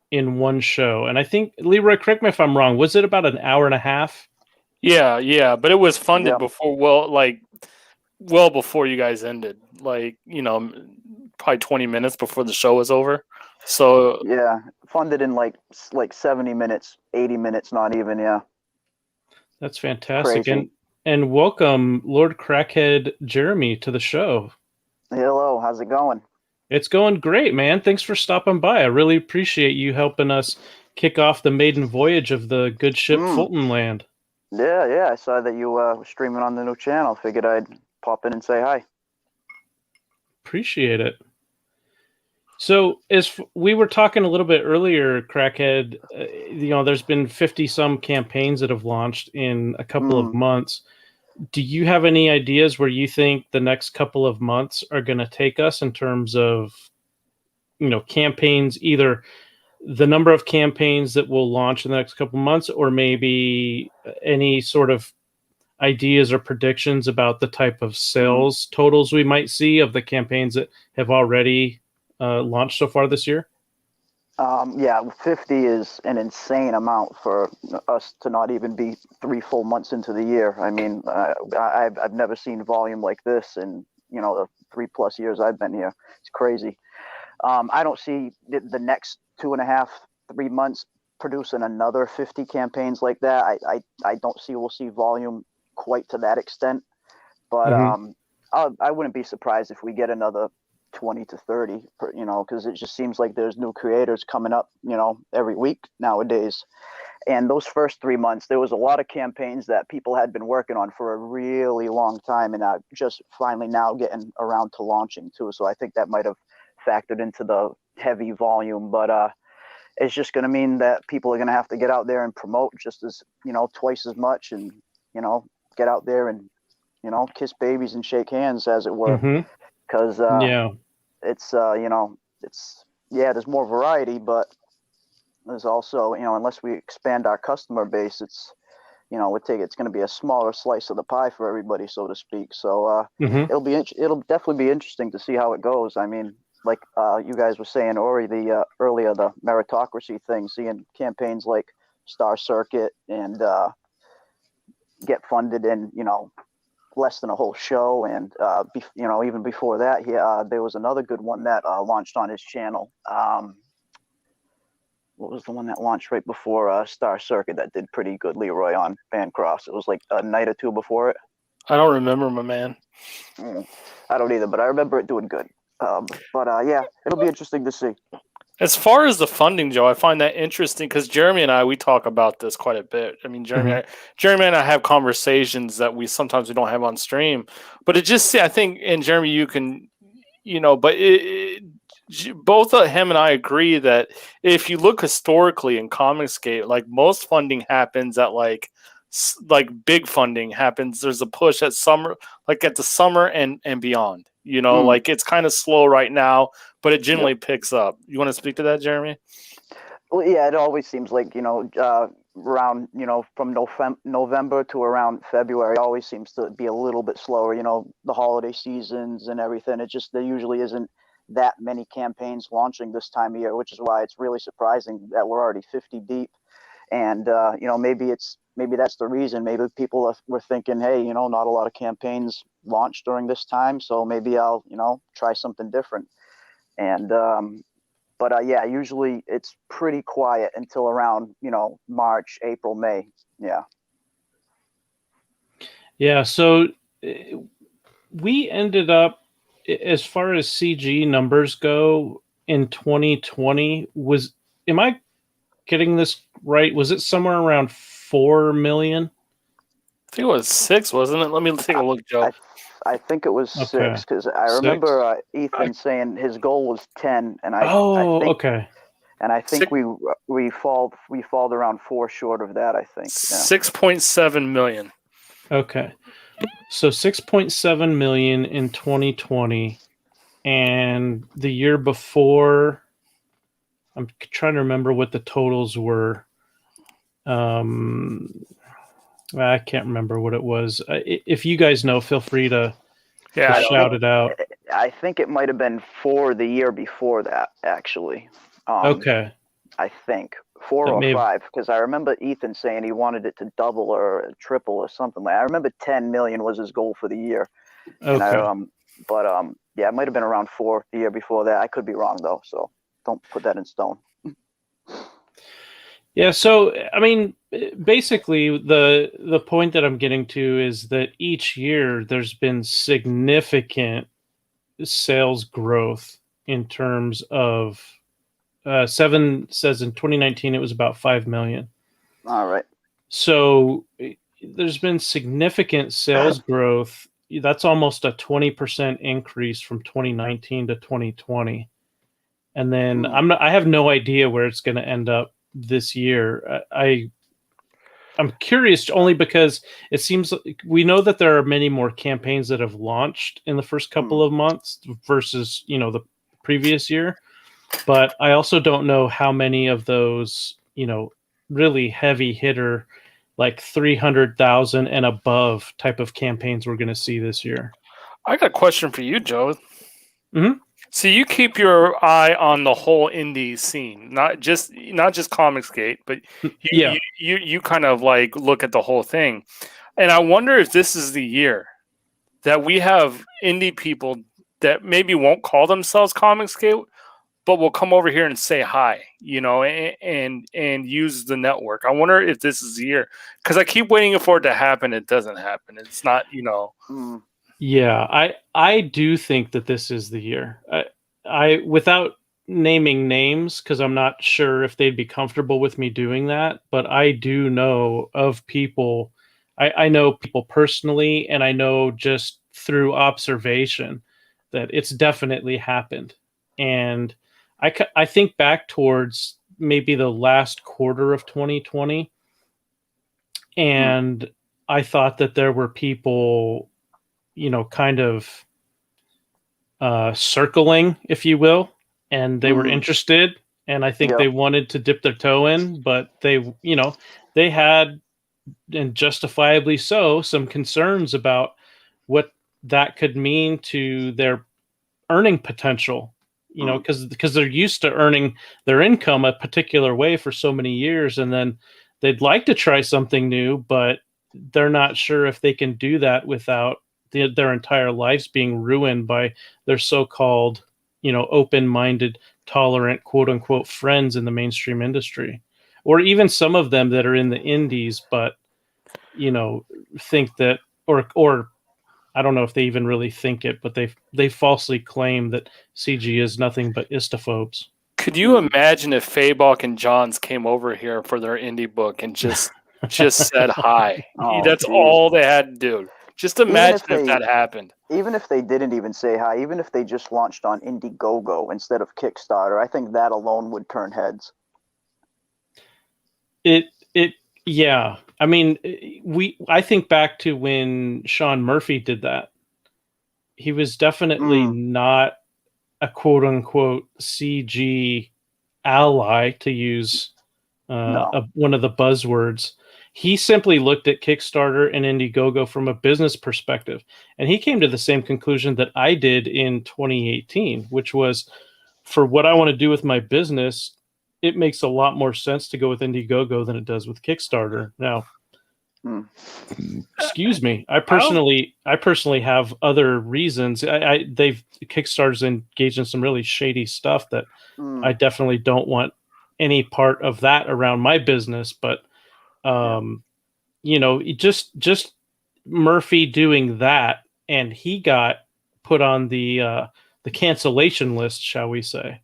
in one show. And I think, Leroy, correct me if I'm wrong, was it about an hour and a half? Yeah, but it was funded before, well before you guys ended. Like, probably 20 minutes before the show was over. So yeah, funded in like 70 minutes, 80 minutes, not even. Yeah, that's fantastic. And welcome, Lord Crackhead Jeremy, to the show. Hello, how's it going? It's going great, man. Thanks for stopping by. I really appreciate you helping us kick off the maiden voyage of the good ship Fultonland. Yeah, I saw that you were streaming on the new channel. Figured I'd pop in and say hi. Appreciate it. So, as we were talking a little bit earlier, Crackhead, there's been 50 some campaigns that have launched in a couple of months. Do you have any ideas where you think the next couple of months are going to take us in terms of, campaigns, either the number of campaigns that will launch in the next couple of months, or maybe any sort of ideas or predictions about the type of sales totals we might see of the campaigns that have already launched so far this year? 50 is an insane amount for us to not even be 3 full months into the year. I mean, I've never seen volume like this in, the 3+ years I've been here. It's crazy. I don't see the next 2.5, 3 months producing another 50 campaigns like that. I don't see we'll see volume quite to that extent, but I wouldn't be surprised if we get another 20 to 30, because it just seems like there's new creators coming up, every week nowadays. And those first 3 months, there was a lot of campaigns that people had been working on for a really long time, and just finally now getting around to launching too. So I think that might have factored into the heavy volume, but it's just going to mean that people are going to have to get out there and promote just as, twice as much, and, get out there and, kiss babies and shake hands, as it were. Because it's, there's more variety, but there's also, unless we expand our customer base, it's, it's going to be a smaller slice of the pie for everybody, so to speak. So it'll definitely be interesting to see how it goes. I mean, like you guys were saying, Ori, earlier, the meritocracy thing, seeing campaigns like Star Circuit and get funded in, less than a whole show. And, even before that, there was another good one that launched on his channel. What was the one that launched right before Star Circuit that did pretty good, Leroy, on Bancross? It was like a night or two before it. I don't remember, my man. I don't either, but I remember it doing good. Yeah, it'll be interesting to see. As far as the funding, Joe, I find that interesting because Jeremy and we talk about this quite a bit. I mean, Jeremy and I have conversations that we sometimes don't have on stream, but I think, and Jeremy, you can, but both him and I agree that if you look historically in Comicsgate, like most funding happens at like big funding happens. There's a push at summer, like at the summer and beyond. Like it's kind of slow right now, but it generally picks up. You want to speak to that, Jeremy? Well, yeah, it always seems like, around, from November to around February always seems to be a little bit slower, the holiday seasons and everything. There usually isn't that many campaigns launching this time of year, which is why it's really surprising that we're already 50 deep. And, maybe that's the reason. Maybe people were thinking, hey, not a lot of campaigns launch during this time, so maybe I'll, try something different. And, yeah, usually it's pretty quiet until around, March, April, May. Yeah. Yeah. So we ended up, as far as CG numbers go, in 2020, am I getting this right? Was it somewhere around 4 million? I think it was 6, wasn't it? Let me take a look, Joe. I think it was 6, because I remember Ethan saying his goal was 10, and I think, and I think we fall around 4 short of that. I think 6.7 million. Okay, so 6.7 million in 2020, and the year before, I'm trying to remember what the totals were. I can't remember what it was. If you guys know, feel free to shout it out. I think it might have been 4 the year before that, actually. Okay. I think 4 or 5, because I remember Ethan saying he wanted it to double or triple or something. I remember 10 million was his goal for the year. Okay. And it might have been around 4 the year before that. I could be wrong though, so don't put that in stone. Yeah, so I mean, basically the point that I'm getting to is that each year there's been significant sales growth in terms of Seven says in 2019 it was about 5 million. All right. So there's been significant sales growth. That's almost a 20% increase from 2019 to 2020. And then I have no idea where it's going to end up this year. I'm curious only because it seems like we know that there are many more campaigns that have launched in the first couple of months versus, the previous year. But I also don't know how many of those, really heavy hitter, like 300,000 and above type of campaigns we're going to see this year. I got a question for you, Joe. Mm-hmm. So you keep your eye on the whole indie scene, not just Comicsgate, but you kind of like look at the whole thing. And I wonder if this is the year that we have indie people that maybe won't call themselves Comicsgate, but will come over here and say hi, and use the network. I wonder if this is the year, because I keep waiting for it to happen. It doesn't happen. It's not, Yeah, I do think that this is the year. I without naming names, because I'm not sure if they'd be comfortable with me doing that, but I do know of people. I know people personally, and I know just through observation that it's definitely happened. And I think back towards maybe the last quarter of 2020, and I thought that there were people, kind of circling, if you will, and they were interested, and I think Yeah. they wanted to dip their toe in, but they had, and justifiably so, some concerns about what that could mean to their earning potential. Because they're used to earning their income a particular way for so many years, and then they'd like to try something new, but they're not sure if they can do that without their entire lives being ruined by their so-called, open-minded, tolerant, quote-unquote friends in the mainstream industry, or even some of them that are in the indies, but think that, or I don't know if they even really think it, but they falsely claim that CG is nothing but istophobes. Could you imagine if Fabok and Johns came over here for their indie book and just said hi? Oh, That's geez. all they had to do. Just imagine if that happened. Even if they didn't even say hi, even if they just launched on Indiegogo instead of Kickstarter, I think that alone would turn heads. Yeah. I mean, I think back to when Sean Murphy did that. He was definitely not a quote unquote CG ally, to use one of the buzzwords. He simply looked at Kickstarter and Indiegogo from a business perspective, and he came to the same conclusion that I did in 2018, which was, for what I want to do with my business, it makes a lot more sense to go with Indiegogo than it does with Kickstarter. Now, excuse me, I personally have other reasons. Kickstarter's engaged in some really shady stuff that I definitely don't want any part of that around my business. But just Murphy doing that, and he got put on the cancellation list, shall we say.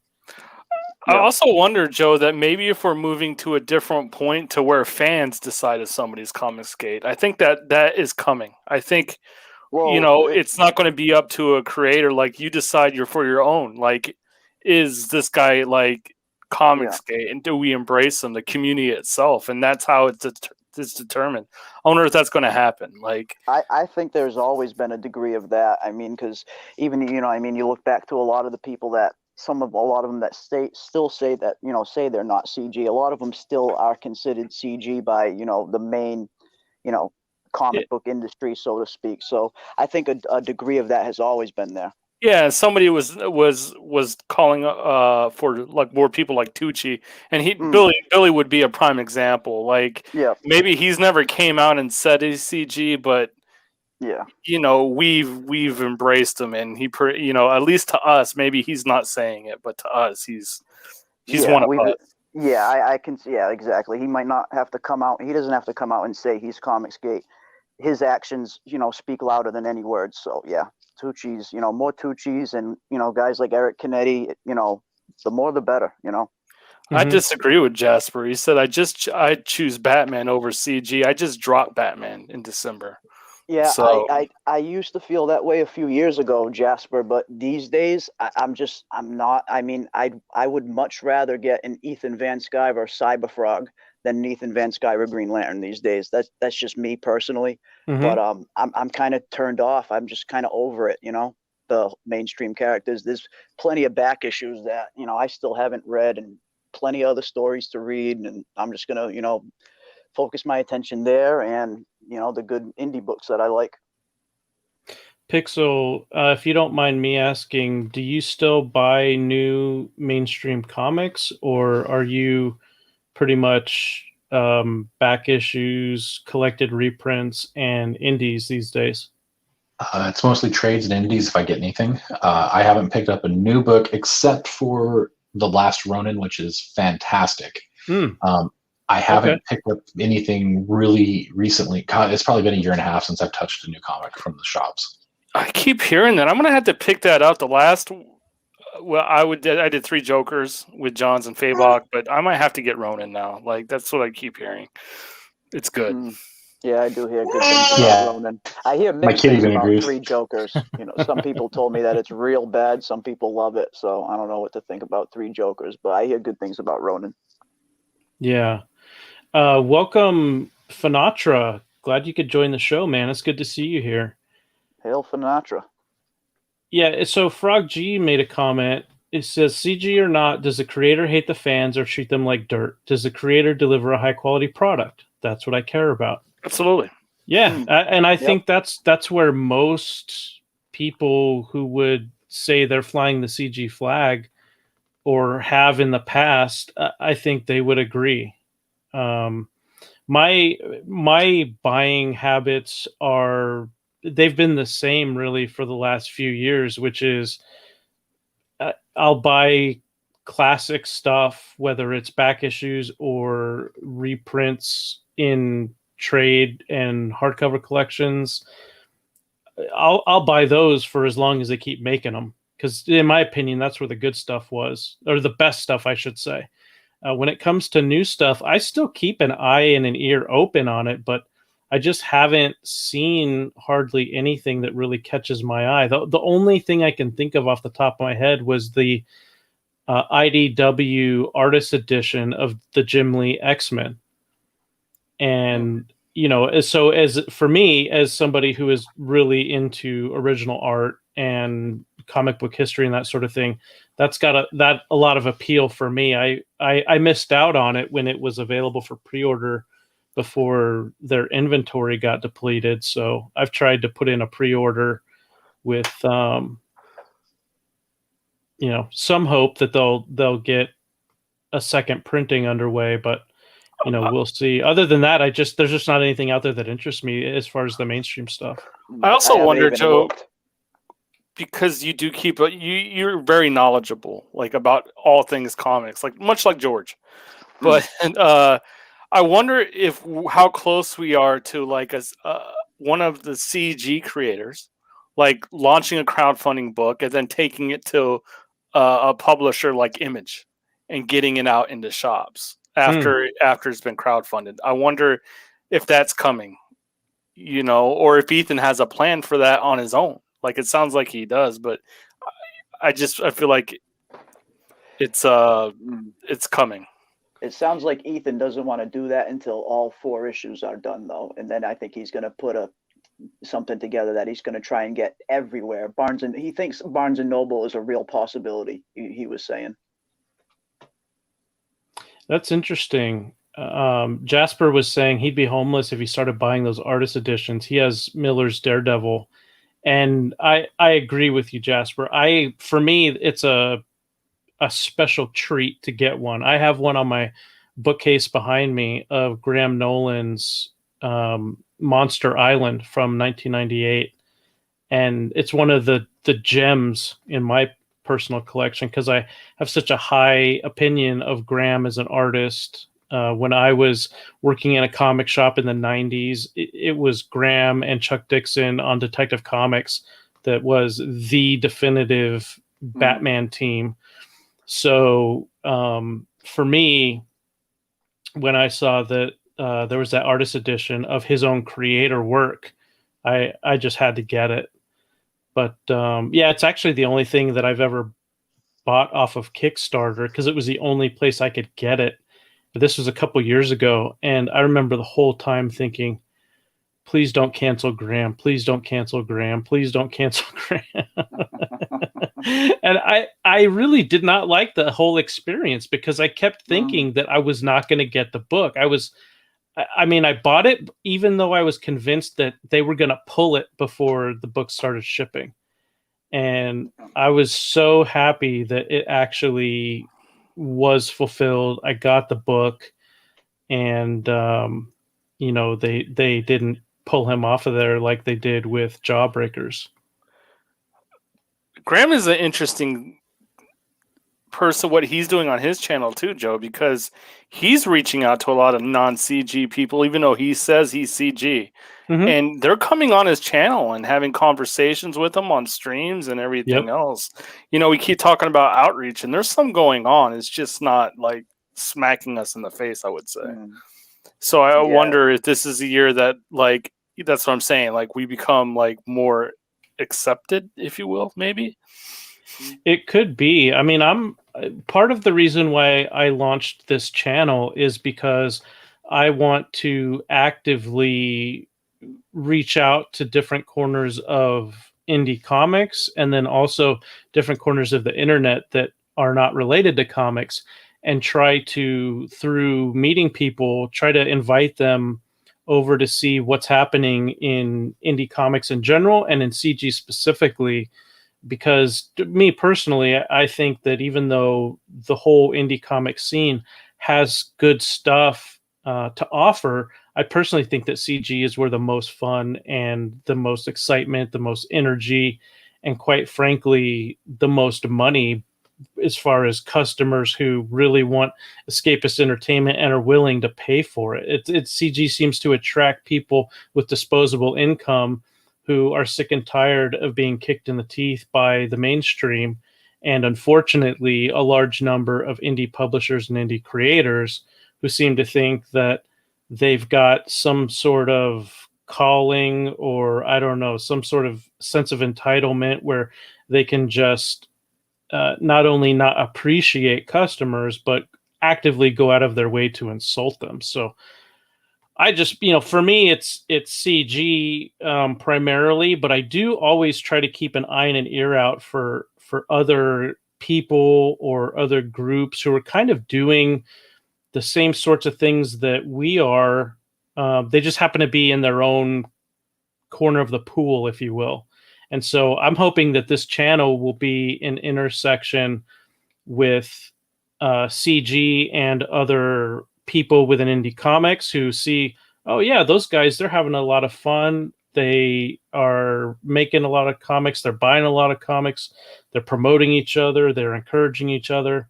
I also wonder, Joe, that maybe if we're moving to a different point to where fans decide if somebody's Comicsgate, I think that is coming. I think, it's not going to be up to a creator. Like, you decide you're for your own. Like, is this guy like Comicsgate, and do we embrace him, the community itself? And that's how it's determined. I wonder if that's going to happen. Like, I think there's always been a degree of that. I mean, because even you look back to a lot of the people that. A lot of them that still say that, say they're not CG. A lot of them still are considered CG by, the main, comic book industry, so to speak. So I think a degree of that has always been there. Yeah, somebody was calling for like more people like Tucci, and Billy would be a prime example. Like, maybe he's never came out and said he's CG, but we've embraced him, and he at least to us, maybe he's not saying it, but to us, he's one of us. Yeah, I can. Yeah, exactly. He might not have to come out. He doesn't have to come out and say he's Comicsgate. His actions, speak louder than any words. So yeah, Tucci's, more Tucci's, and guys like Eric Canetti, the more the better. I disagree with Jasper. He said I choose Batman over CG. I just dropped Batman in December. Yeah, so. I used to feel that way a few years ago, Jasper, but these days I'm not. I mean, I would much rather get an Ethan Van Sciver Cyberfrog than an Ethan Van Sciver Green Lantern these days. That's just me personally. But I'm kind of turned off. I'm just kind of over it, the mainstream characters. There's plenty of back issues that, I still haven't read, and plenty of other stories to read, and I'm just gonna, focus my attention there, and the good indie books that I like. Pixel, if you don't mind me asking, do you still buy new mainstream comics, or are you pretty much back issues, collected reprints, and indies these days? It's mostly trades and indies if I get anything. I haven't picked up a new book except for The Last Ronin, which is fantastic. I haven't picked up anything really recently. God, it's probably been a year and a half since I've touched a new comic from the shops. I keep hearing that. I'm gonna have to pick that up. The last, I did 3 Jokers with Johns and Fabok, but I might have to get Ronin now. Like that's what I keep hearing. It's good. Yeah, I do hear good things about Yeah. Ronin. I hear My mixed kid things even about agrees. 3 Jokers. Some people told me that it's real bad. Some people love it. So I don't know what to think about 3 Jokers, but I hear good things about Ronin. Yeah. Welcome, Finatra. Glad you could join the show, man. It's good to see you here. Hail Finatra. Yeah, so Frog G made a comment. It says, CG or not, does the creator hate the fans or treat them like dirt? Does the creator deliver a high-quality product? That's what I care about. Absolutely. Yeah, and I think that's where most people who would say they're flying the CG flag or have in the past, I think they would agree. My buying habits they've been the same really for the last few years, which is I'll buy classic stuff, whether it's back issues or reprints in trade and hardcover collections. I'll buy those for as long as they keep making them, because in my opinion, that's where the good stuff was, or the best stuff, I should say. When it comes to new stuff, I still keep an eye and an ear open on it, but I just haven't seen hardly anything that really catches my eye. The only thing I can think of off the top of my head was the IDW Artist Edition of the Jim Lee X-Men. And, so as for me, as somebody who is really into original art and comic book history and that sort of thing, that's got a lot of appeal for me. I missed out on it when it was available for pre-order before their inventory got depleted. So I've tried to put in a pre-order with some hope that they'll get a second printing underway, but we'll see. Other than that, there's just not anything out there that interests me as far as the mainstream stuff. I also wonder, Joe, because you do keep you're very knowledgeable, like about all things comics, like much like George. But I wonder how close we are to like one of the CG creators, like launching a crowdfunding book and then taking it to a publisher like Image and getting it out into shops after it's been crowdfunded. I wonder if that's coming, or if Ethan has a plan for that on his own. Like it sounds like he does, but I feel like it's coming. It sounds like Ethan doesn't want to do that until all 4 issues are done, though, and then I think he's going to put something together that he's going to try and get everywhere. He thinks Barnes and Noble is a real possibility. He was saying. That's interesting. Jasper was saying he'd be homeless if he started buying those artist editions. He has Miller's Daredevil, and I agree with you, Jasper. For me, it's a special treat to get one. I have one on my bookcase behind me of Graham Nolan's Monster Island from 1998, and it's one of the gems in my personal collection because I have such a high opinion of Graham as an artist. When I was working in a comic shop in the 90s, it was Graham and Chuck Dixon on Detective Comics that was the definitive Batman team. So for me, when I saw that there was that artist edition of his own creator work, I just had to get it. But it's actually the only thing that I've ever bought off of Kickstarter because it was the only place I could get it. But this was a couple years ago, and I remember the whole time thinking, please don't cancel Graham. Please don't cancel Graham. Please don't cancel Graham. And I really did not like the whole experience because I kept thinking that I was not going to get the book. I bought it even though I was convinced that they were going to pull it before the book started shipping. And I was so happy that it actually was fulfilled. I got the book, and they didn't pull him off of there like they did with Jawbreakers. Graham is an interesting person, what he's doing on his channel too, Joe, because he's reaching out to a lot of non-CG people, even though he says he's CG. and they're coming on his channel and having conversations with him on streams and everything else. You know, we keep talking about outreach, and there's some going on. It's just not like smacking us in the face, I would say. So I wonder if this is a year that, like, that's what I'm saying. Like, we become like more accepted, if you will, maybe. It could be. I mean, I'm part of the reason why I launched this channel is because I want to actively reach out to different corners of indie comics and then also different corners of the internet that are not related to comics, and try to, through meeting people, try to invite them over to see what's happening in indie comics in general and in CG specifically. Because me personally, I think that even though the whole indie comic scene has good stuff to offer, I personally think that CG is where the most fun and the most excitement, the most energy, and quite frankly, the most money, as far as customers who really want escapist entertainment and are willing to pay for it. CG seems to attract people with disposable income who are sick and tired of being kicked in the teeth by the mainstream. And unfortunately, a large number of indie publishers and indie creators who seem to think that they've got some sort of calling, or I don't know, some sort of sense of entitlement where they can just not only not appreciate customers, but actively go out of their way to insult them. So I just, for me, it's CG primarily, but I do always try to keep an eye and an ear out for other people or other groups who are kind of doing the same sorts of things that we are. They just happen to be in their own corner of the pool, if you will. And so I'm hoping that this channel will be an intersection with CG and other people within indie comics who see, oh yeah, those guys, they're having a lot of fun. They are making a lot of comics. They're buying a lot of comics. They're promoting each other. They're encouraging each other.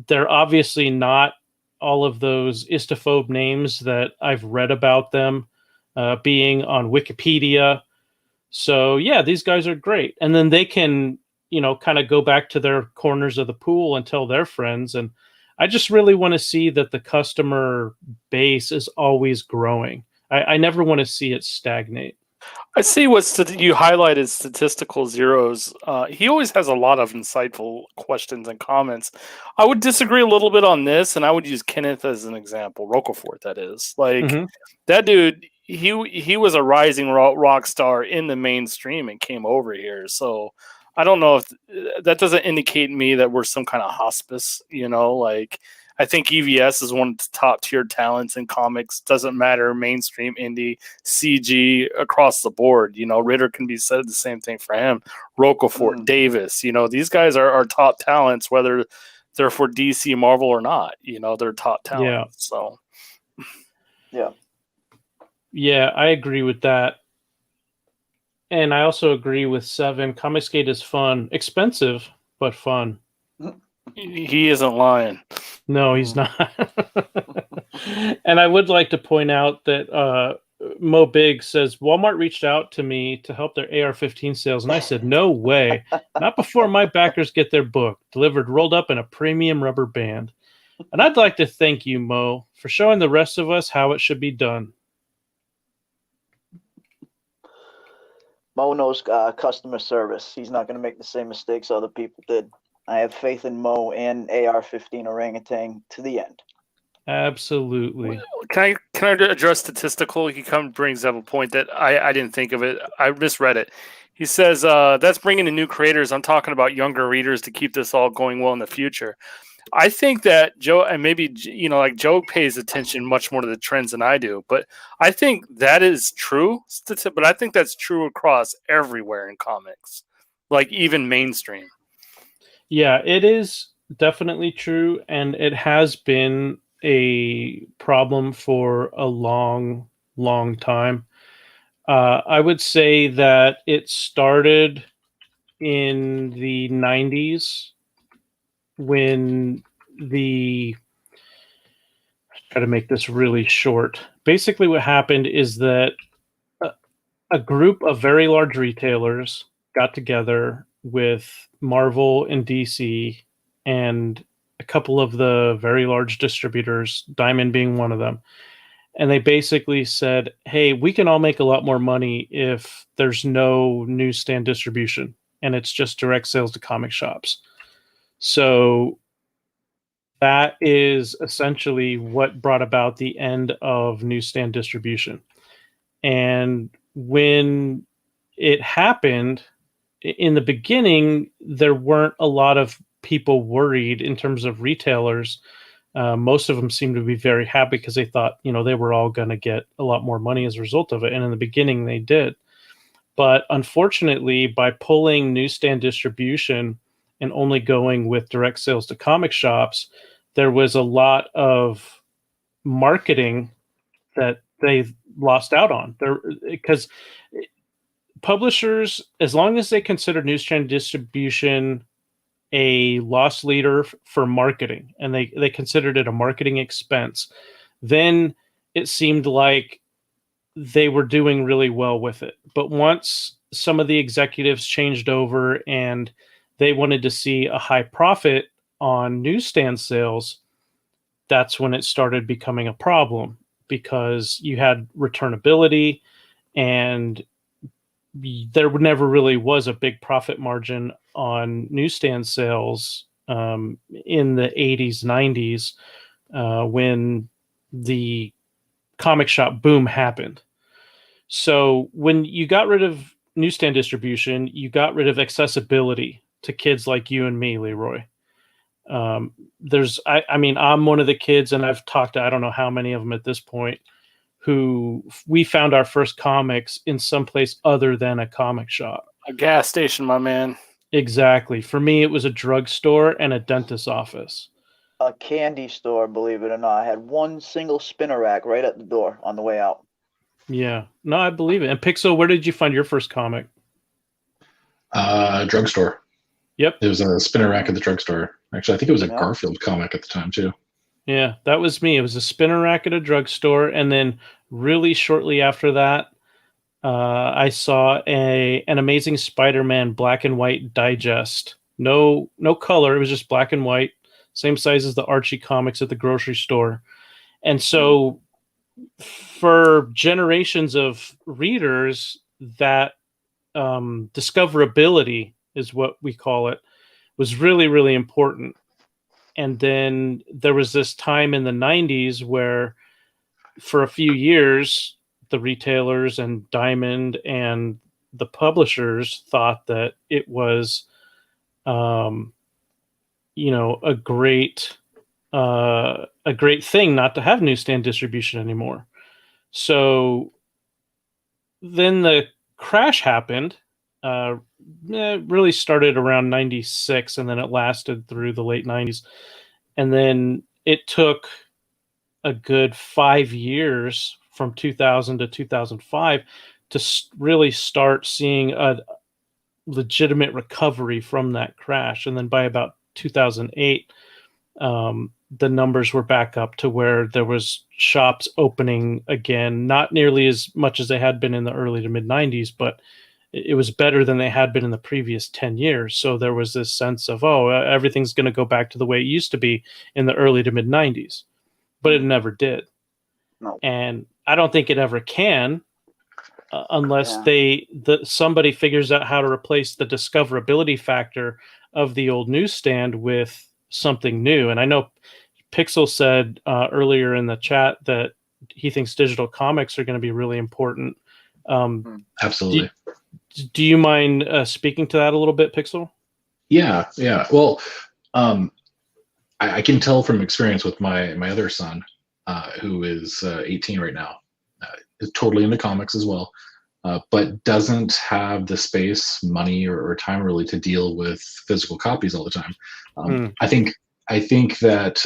They're obviously not all of those istophobe names that I've read about them being on Wikipedia. So yeah, these guys are great. And then they can, kind of go back to their corners of the pool and tell their friends. And I just really want to see that the customer base is always growing. I never want to see it stagnate. I see you highlighted statistical zeros. He always has a lot of insightful questions and comments. I would disagree a little bit on this, and I would use Kenneth as an example. Rocafort, that is. Like, that dude, he was a rising rock star in the mainstream and came over here. So I don't know if that doesn't indicate to me that we're some kind of hospice, like, I think EVS is one of the top tier talents in comics. Doesn't matter, mainstream, indie, CG, across the board. Ritter can be said the same thing for him. Rocafort, Davis, these guys are top talents, whether they're for DC, Marvel or not. They're top talents. Yeah. So, yeah, I agree with that. And I also agree with Seven. Comicsgate is fun, expensive, but fun. He isn't lying. No, he's not. And I would like to point out that Mo Big says Walmart reached out to me to help their AR-15 sales, and I said, no way. Not before my backers get their book delivered, rolled up in a premium rubber band. And I'd like to thank you, Mo, for showing the rest of us how it should be done. Mo knows customer service. He's not going to make the same mistakes other people did. I have faith in Mo and AR-15 orangutan to the end. Absolutely. Can I address statistical? He brings up a point that I didn't think of it. I misread it. He says that's bringing in new creators. I'm talking about younger readers to keep this all going well in the future. I think that Joe, and maybe like Joe pays attention much more to the trends than I do, but I think that is true. But I think that's true across everywhere in comics, like even mainstream. Yeah, it is definitely true, and it has been a problem for a long, long time. I would say that it started in the 90s when try to make this really short. Basically what happened is that a group of very large retailers got together with Marvel and DC and a couple of the very large distributors, Diamond being one of them. And they basically said, hey, we can all make a lot more money if there's no newsstand distribution and it's just direct sales to comic shops. So that is essentially what brought about the end of newsstand distribution. And when it happened, in the beginning, there weren't a lot of people worried in terms of retailers. Most of them seemed to be very happy because they thought, they were all going to get a lot more money as a result of it. And in the beginning, they did. But unfortunately, by pulling newsstand distribution and only going with direct sales to comic shops, there was a lot of marketing that they lost out on. Because publishers, as long as they consider newsstand distribution a loss leader for marketing, and they considered it a marketing expense, then it seemed like they were doing really well with it. But once some of the executives changed over and they wanted to see a high profit on newsstand sales, that's when it started becoming a problem, because you had returnability and there never really was a big profit margin on newsstand sales in the 80s, 90s, when the comic shop boom happened. So when you got rid of newsstand distribution, you got rid of accessibility to kids like you and me, Leroy. I'm one of the kids, and I've talked to I don't know how many of them at this point, who we found our first comics in some place other than a comic shop. A gas station, my man. Exactly. For me, it was a drugstore and a dentist's office. A candy store, believe it or not. I had one single spinner rack right at the door on the way out. Yeah. No, I believe it. And Pixel, where did you find your first comic? Drugstore. Yep. It was a spinner rack at the drugstore. Actually, I think it was a Garfield comic at the time, too. Yeah, that was me. It was a spinner rack at a drugstore. And then really shortly after that, I saw an Amazing Spider-Man black and white digest. No color. It was just black and white. Same size as the Archie comics at the grocery store. And so for generations of readers, that discoverability is what we call it, was really, really important. And then there was this time in the 90s where for a few years, the retailers and Diamond and the publishers thought that it was, a great thing not to have newsstand distribution anymore. So then the crash happened. It really started around 96, and then it lasted through the late 90s. And then it took a good 5 years from 2000 to 2005 to really start seeing a legitimate recovery from that crash. And then by about 2008, the numbers were back up to where there was shops opening again, not nearly as much as they had been in the early to mid 90s, but it was better than they had been in the previous 10 years. So there was this sense of, everything's going to go back to the way it used to be in the early to mid 90s, but it never did. No. And I don't think it ever can, unless somebody figures out how to replace the discoverability factor of the old newsstand with something new. And I know Pixel said earlier in the chat that he thinks digital comics are going to be really important. Absolutely. Do you mind speaking to that a little bit, Pixel? Yeah. Well, I can tell from experience with my other son, who is 18 right now, is totally into comics as well, but doesn't have the space, money, or time really to deal with physical copies all the time. I think that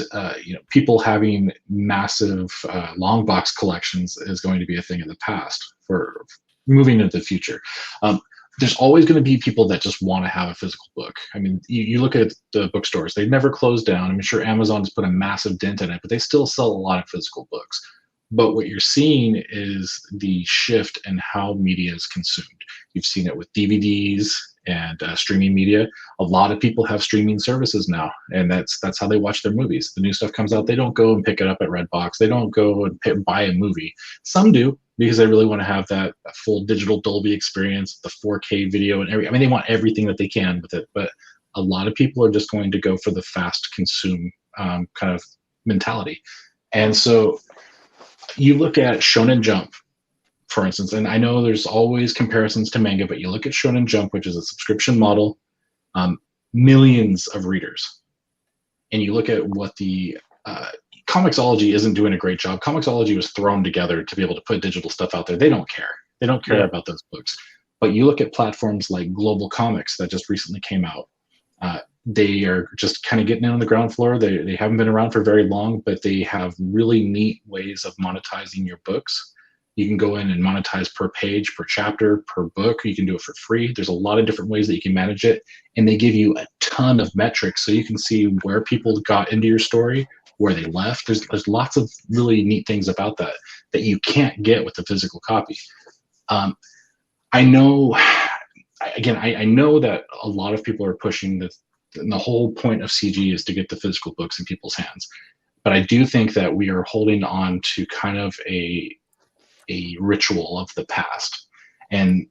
people having massive long box collections is going to be a thing of the past for moving into the future. There's always going to be people that just want to have a physical book. I mean, you look at the bookstores, they've never closed down. I'm sure Amazon's put a massive dent in it, but they still sell a lot of physical books. But what you're seeing is the shift in how media is consumed. You've seen it with DVDs and streaming media. A lot of people have streaming services now, and that's how they watch their movies. The new stuff comes out, they don't go and pick it up at Redbox. They don't go and buy a movie. Some do, because they really want to have that full digital Dolby experience, the 4K video, and they want everything that they can with it. But a lot of people are just going to go for the fast consume kind of mentality. And so you look at Shonen Jump, for instance, and I know there's always comparisons to manga, but you look at Shonen Jump, which is a subscription model, millions of readers. And you look at what the Comixology isn't doing a great job. Comixology was thrown together to be able to put digital stuff out there. They don't care. They don't care about those books. But you look at platforms like Global Comics that just recently came out. They are just kind of getting in on the ground floor. They haven't been around for very long, but they have really neat ways of monetizing your books. You can go in and monetize per page, per chapter, per book. You can do it for free. There's a lot of different ways that you can manage it. And they give you a ton of metrics so you can see where people got into your story, where they left. There's lots of really neat things about that you can't get with the physical copy. I know that a lot of people are pushing this. And the whole point of CG is to get the physical books in people's hands. But I do think that we are holding on to kind of a ritual of the past. And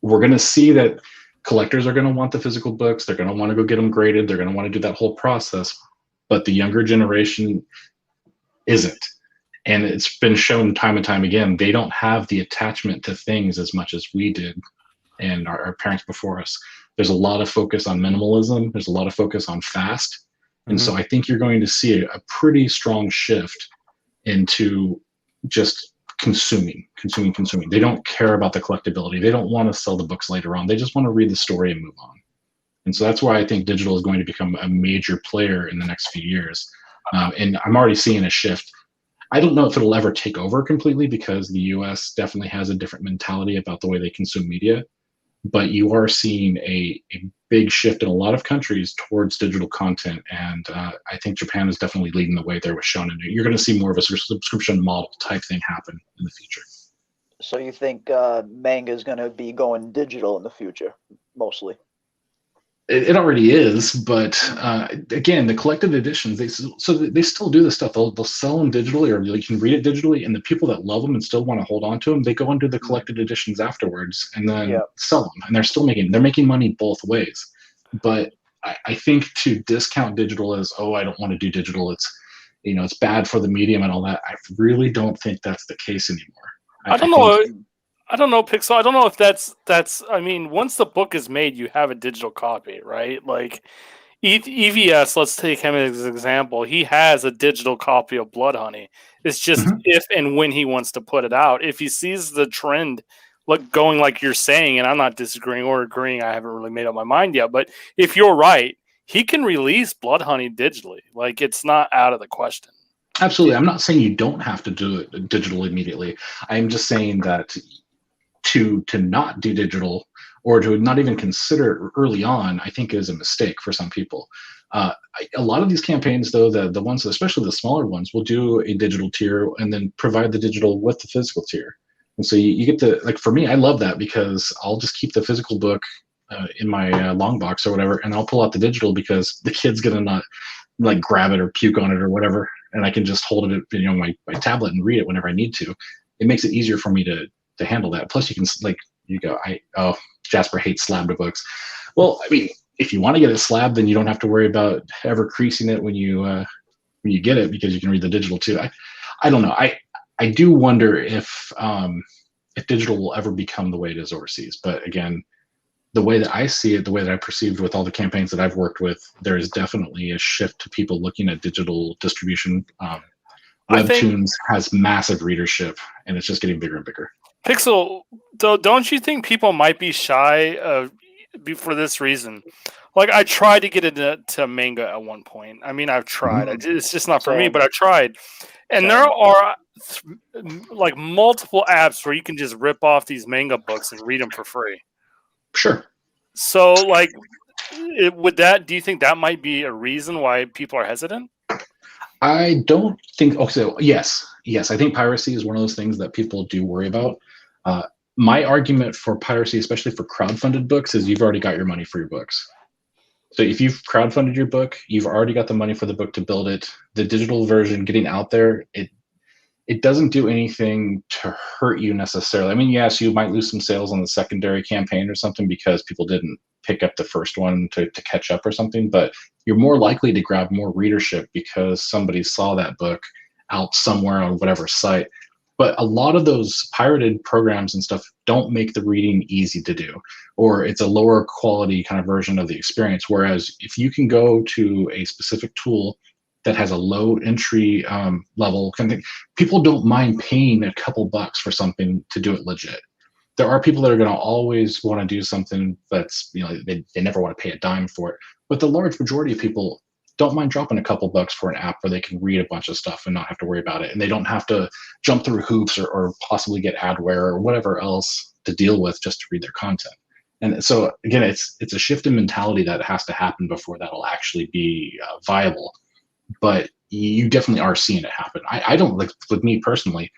we're going to see that collectors are going to want the physical books. They're going to want to go get them graded. They're going to want to do that whole process. But the younger generation isn't. And it's been shown time and time again, they don't have the attachment to things as much as we did and our parents before us. There's a lot of focus on minimalism. There's a lot of focus on fast. And so I think you're going to see a pretty strong shift into just consuming. They don't care about the collectability. They don't want to sell the books later on. They just want to read the story and move on. And so that's why I think digital is going to become a major player in the next few years. And I'm already seeing a shift. I don't know if it'll ever take over completely because the US definitely has a different mentality about the way they consume media. But you are seeing a big shift in a lot of countries towards digital content. And I think Japan is definitely leading the way there with Shonen. You're going to see more of a subscription model type thing happen in the future. So you think manga is going to be going digital in the future, mostly? It already is, but again, the collected editions, they still do this stuff. They'll sell them digitally, or you can read it digitally, and the people that love them and still want to hold on to them, they go and do the collected editions afterwards and then sell them, and they're making money both ways. But I think to discount digital as, I don't want to do digital, it's bad for the medium and all that, I really don't think that's the case anymore. I don't know, Pixel. I don't know if that's. I mean, once the book is made, you have a digital copy, right? Like EVS. Let's take him as an example. He has a digital copy of Blood Honey. It's just if and when he wants to put it out. If he sees the trend, going like you're saying, and I'm not disagreeing or agreeing. I haven't really made up my mind yet. But if you're right, he can release Blood Honey digitally. Like, it's not out of the question. Absolutely. I'm not saying you don't have to do it digital immediately. I'm just saying that to not do digital or to not even consider early on, I think is a mistake for some people. A lot of these campaigns, though, the ones, especially the smaller ones, will do a digital tier and then provide the digital with the physical tier. And so you get to, like, for me, I love that because I'll just keep the physical book in my long box or whatever, and I'll pull out the digital because the kid's gonna not like grab it or puke on it or whatever, and I can just hold it at my tablet and read it whenever I need to. It makes it easier for me to handle that. Plus, you can Jasper hates slabbed books. Well, I mean, if you want to get it slabbed, then you don't have to worry about ever creasing it when you get it because you can read the digital too. I don't know. I do wonder if digital will ever become the way it is overseas. But again, the way that I see it, the way that I perceived with all the campaigns that I've worked with, there is definitely a shift to people looking at digital distribution. Webtoons has massive readership, and it's just getting bigger and bigger. Pixel, don't you think people might be shy for this reason? Like, I tried to get into manga at one point. I mean, I've tried. It's just not for me, but I've tried. And there are like multiple apps where you can just rip off these manga books and read them for free. Sure. So, like, do you think that might be a reason why people are hesitant? I don't think. So yes, yes, I think piracy is one of those things that people do worry about. My argument for piracy, especially for crowdfunded books, is you've already got your money for your books. So if you've crowdfunded your book, you've already got the money for the book to build it. The digital version getting out there, it doesn't do anything to hurt you necessarily. I mean, yes, you might lose some sales on the secondary campaign or something because people didn't pick up the first one to catch up or something, but you're more likely to grab more readership because somebody saw that book out somewhere on whatever site. But a lot of those pirated programs and stuff don't make the reading easy to do, or it's a lower quality kind of version of the experience. Whereas if you can go to a specific tool that has a low entry level kind of thing, people don't mind paying a couple bucks for something to do it legit. There are people that are going to always want to do something that's, they never want to pay a dime for it. But the large majority of people don't mind dropping a couple bucks for an app where they can read a bunch of stuff and not have to worry about it. And they don't have to jump through hoops or possibly get adware or whatever else to deal with just to read their content. And so again, it's a shift in mentality that has to happen before that'll actually be viable. But you definitely are seeing it happen. I don't, like, with me personally,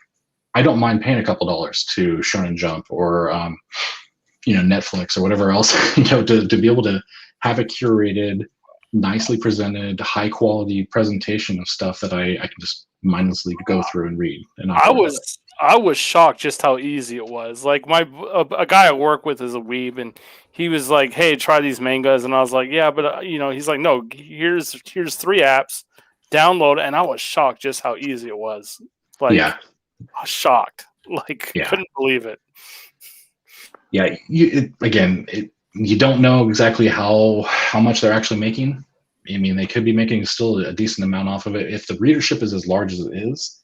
I don't mind paying a couple dollars to Shonen Jump or Netflix or whatever else, to be able to have a curated, nicely presented, high quality presentation of stuff that I can just mindlessly go through and read. And I was shocked just how easy it was. Like a guy I work with is a weeb, and he was like, "Hey, try these mangas," and I was like, "Yeah," but he's like, "No, here's 3 apps, download," and I was shocked just how easy it was. Like, yeah. I was shocked. Like, couldn't believe it. Yeah, you don't know exactly how much they're actually making. I mean, they could be making still a decent amount off of it. If the readership is as large as it is,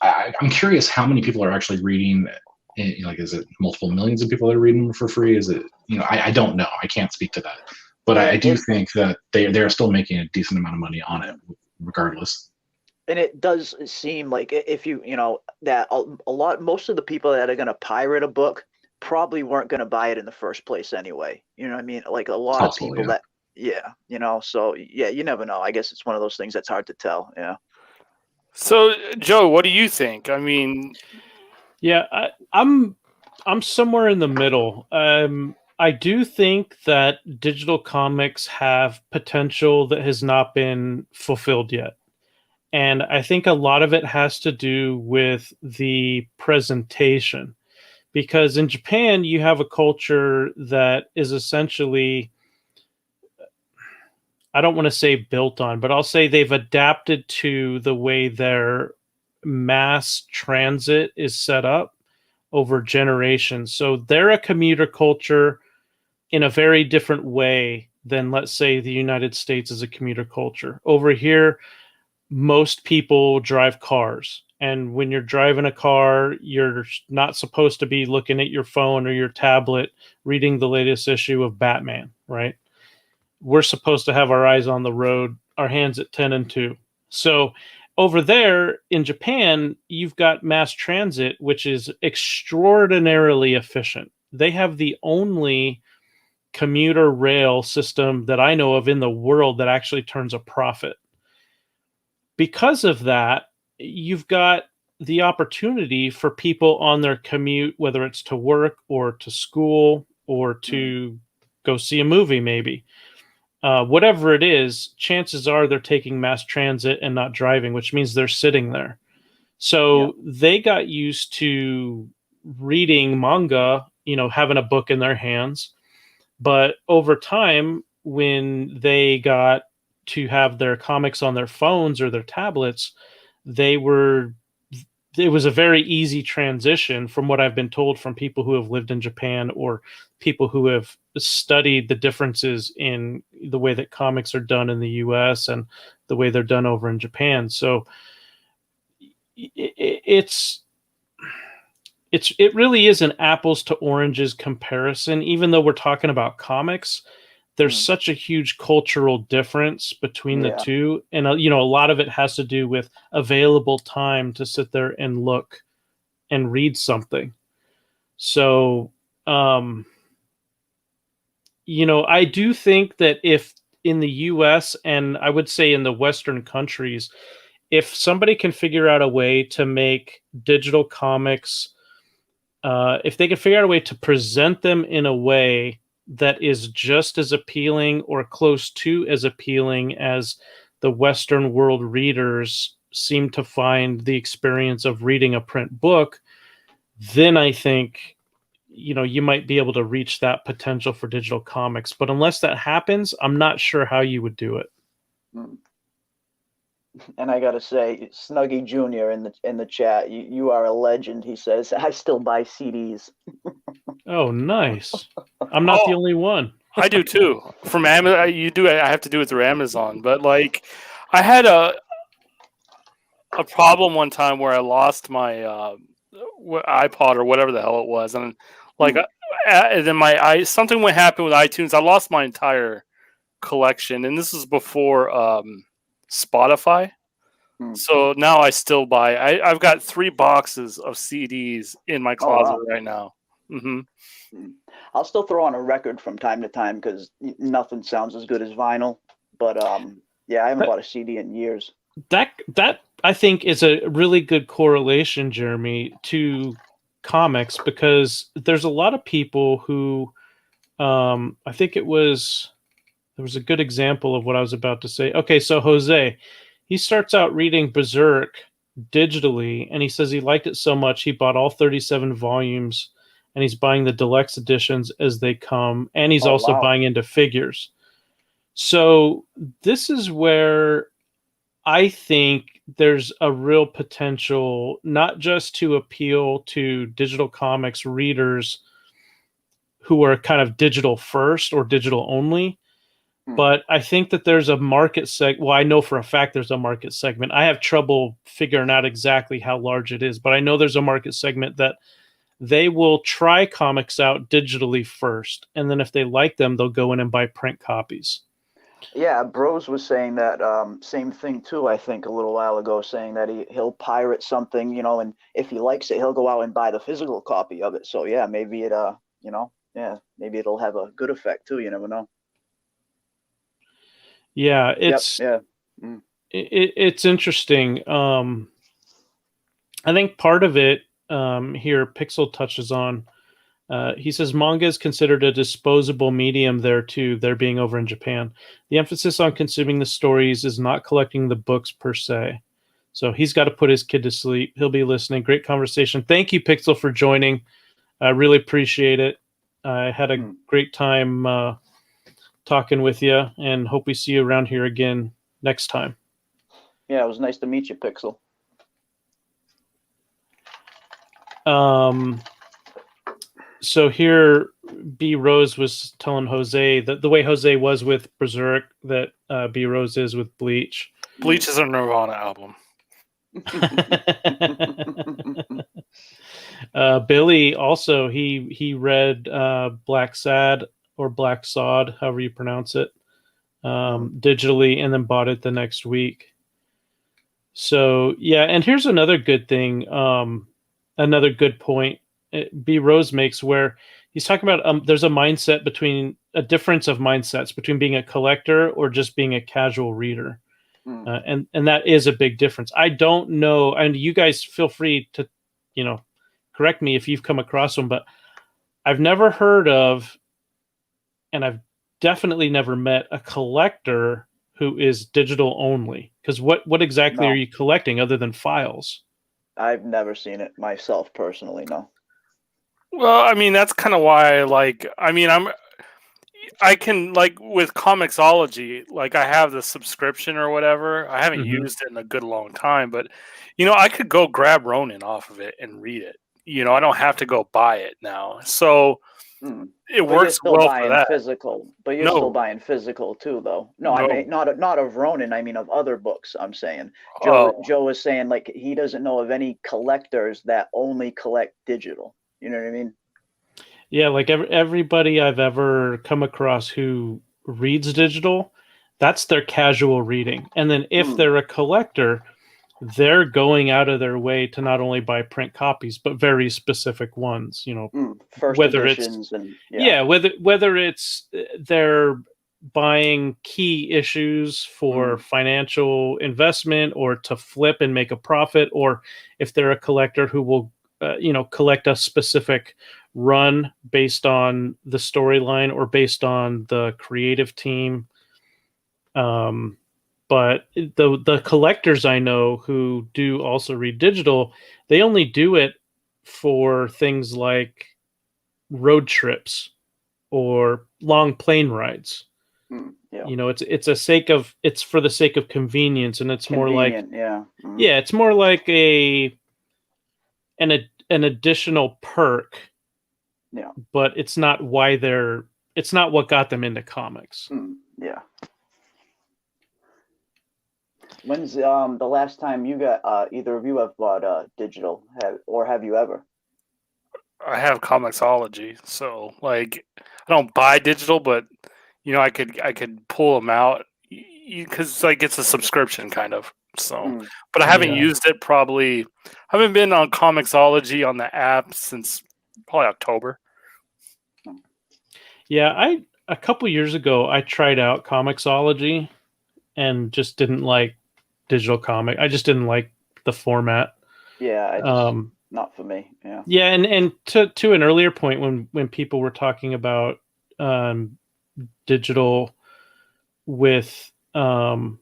I'm curious how many people are actually reading. Like, is it multiple millions of people that are reading them for free? Is it, I don't know. I can't speak to that. But I do think that they're still making a decent amount of money on it, regardless. And it does seem like if that most of the people that are going to pirate a book probably weren't going to buy it in the first place anyway. You know what I mean? Like, a lot of people that, so you never know. I guess it's one of those things that's hard to tell. Yeah. So, Joe, what do you think? I mean, I'm somewhere in the middle. I do think that digital comics have potential that has not been fulfilled yet. And I think a lot of it has to do with the presentation, because in Japan, you have a culture that is essentially, I don't want to say built on, but I'll say they've adapted to the way their mass transit is set up over generations. So they're a commuter culture in a very different way than, let's say, the United States is a commuter culture. Over here, most people drive cars. And when you're driving a car, you're not supposed to be looking at your phone or your tablet, reading the latest issue of Batman, right? We're supposed to have our eyes on the road, our hands at 10 and 2. So over there in Japan, you've got mass transit, which is extraordinarily efficient. They have the only commuter rail system that I know of in the world that actually turns a profit. Because of that, you've got the opportunity for people on their commute, whether it's to work or to school or to go see a movie, maybe. Whatever it is, chances are they're taking mass transit and not driving, which means they're sitting there. So they got used to reading manga, having a book in their hands. But over time, when they got to have their comics on their phones or their tablets, it was a very easy transition, from what I've been told from people who have lived in Japan or people who have studied the differences in the way that comics are done in the US and the way they're done over in Japan. So it really is an apples to oranges comparison. Even though we're talking about comics, there's such a huge cultural difference between the two. And, a lot of it has to do with available time to sit there and look and read something. So, I do think that if in the US and I would say in the Western countries, if somebody can figure out a way to make digital comics, if they can figure out a way to present them in a way that is just as appealing or close to as appealing as the Western world readers seem to find the experience of reading a print book, then I think, you might be able to reach that potential for digital comics. But unless that happens, I'm not sure how you would do it. And I gotta say, Snuggy Jr. in the chat, you are a legend. He says, I still buy CDs. Oh, nice. I'm not the only one. I do too. From Amazon, I have to do it through Amazon. But like, I had a problem one time where I lost my iPod or whatever the hell it was, and like, and then something would happen with iTunes. I lost my entire collection, and this is before Spotify. So now I still buy. I've got 3 boxes of CDs in my closet right now. I'll still throw on a record from time to time because nothing sounds as good as vinyl. But yeah, I haven't bought a CD in years. That I think is a really good correlation, Jeremy, to comics, because there's a lot of people who, I think there was a good example of what I was about to say. Okay, so Jose, he starts out reading Berserk digitally, and he says he liked it so much he bought all 37 volumes, and he's buying the deluxe editions as they come, and he's also buying into figures. So this is where I think there's a real potential, not just to appeal to digital comics readers who are kind of digital first or digital only, but I think that there's a market well, I know for a fact there's a market segment. I have trouble figuring out exactly how large it is, but I know there's a market segment that they will try comics out digitally first, and then if they like them, they'll go in and buy print copies. Yeah, Bros was saying that same thing too, I think, a little while ago, saying that he'll pirate something, and if he likes it, he'll go out and buy the physical copy of it. So yeah, maybe it, maybe it'll have a good effect too. You never know. Yeah, it's it's interesting. I think part of it here Pixel touches on. He says manga is considered a disposable medium there too, there being over in Japan. The emphasis on consuming the stories is not collecting the books per se. So he's got to put his kid to sleep. He'll be listening. Great conversation. Thank you, Pixel, for joining. I really appreciate it. I had a great time talking with you, and hope we see you around here again next time. Yeah, it was nice to meet you, Pixel. So here, B Rose was telling Jose that the way Jose was with Berserk, that B Rose is with Bleach. Bleach is a Nirvana album. Billy also he read Black Sad or Black Sod, however you pronounce it, digitally, and then bought it the next week. So yeah, and here's another good thing, another good point B Rose makes, where he's talking about there's a difference of mindsets between being a collector or just being a casual reader. And that is a big difference. I don't know, and you guys feel free to, correct me if you've come across them, but I've never heard of, and I've definitely never met a collector who is digital only. Because what exactly are you collecting other than files? I've never seen it myself personally, no. Well, I mean, that's kind of why I can, like, with Comixology, like, I have the subscription or whatever. I haven't used it in a good long time, but, I could go grab Ronin off of it and read it. I don't have to go buy it now. So it works well for that. Physical, but you're still buying physical too, though. No, I mean, not of Ronin. I mean, of other books. I'm saying Joe was saying, like, he doesn't know of any collectors that only collect digital. You know what I mean? Yeah, like everybody I've ever come across who reads digital, that's their casual reading. And then if they're a collector, they're going out of their way to not only buy print copies, but very specific ones. First whether editions, it's whether it's their buying key issues for financial investment or to flip and make a profit, or if they're a collector who will collect a specific run based on the storyline or based on the creative team. But the collectors I know who do also read digital, they only do it for things like road trips or long plane rides. Yeah. It's for the sake of convenience, and it's more like it's more like an additional perk. Yeah. But it's not it's not what got them into comics. Yeah. When's the last time you got either of you have bought digital, have you ever? I have Comixology, so like I don't buy digital, but I could pull them out because like it's a subscription kind of. So, but I haven't used it probably. I haven't been on Comixology on the app since probably October. Yeah, a couple years ago I tried out Comixology and just didn't like digital comic. I just didn't like the format. Yeah, not for me. Yeah. Yeah, and to an earlier point when people were talking about digital with hey,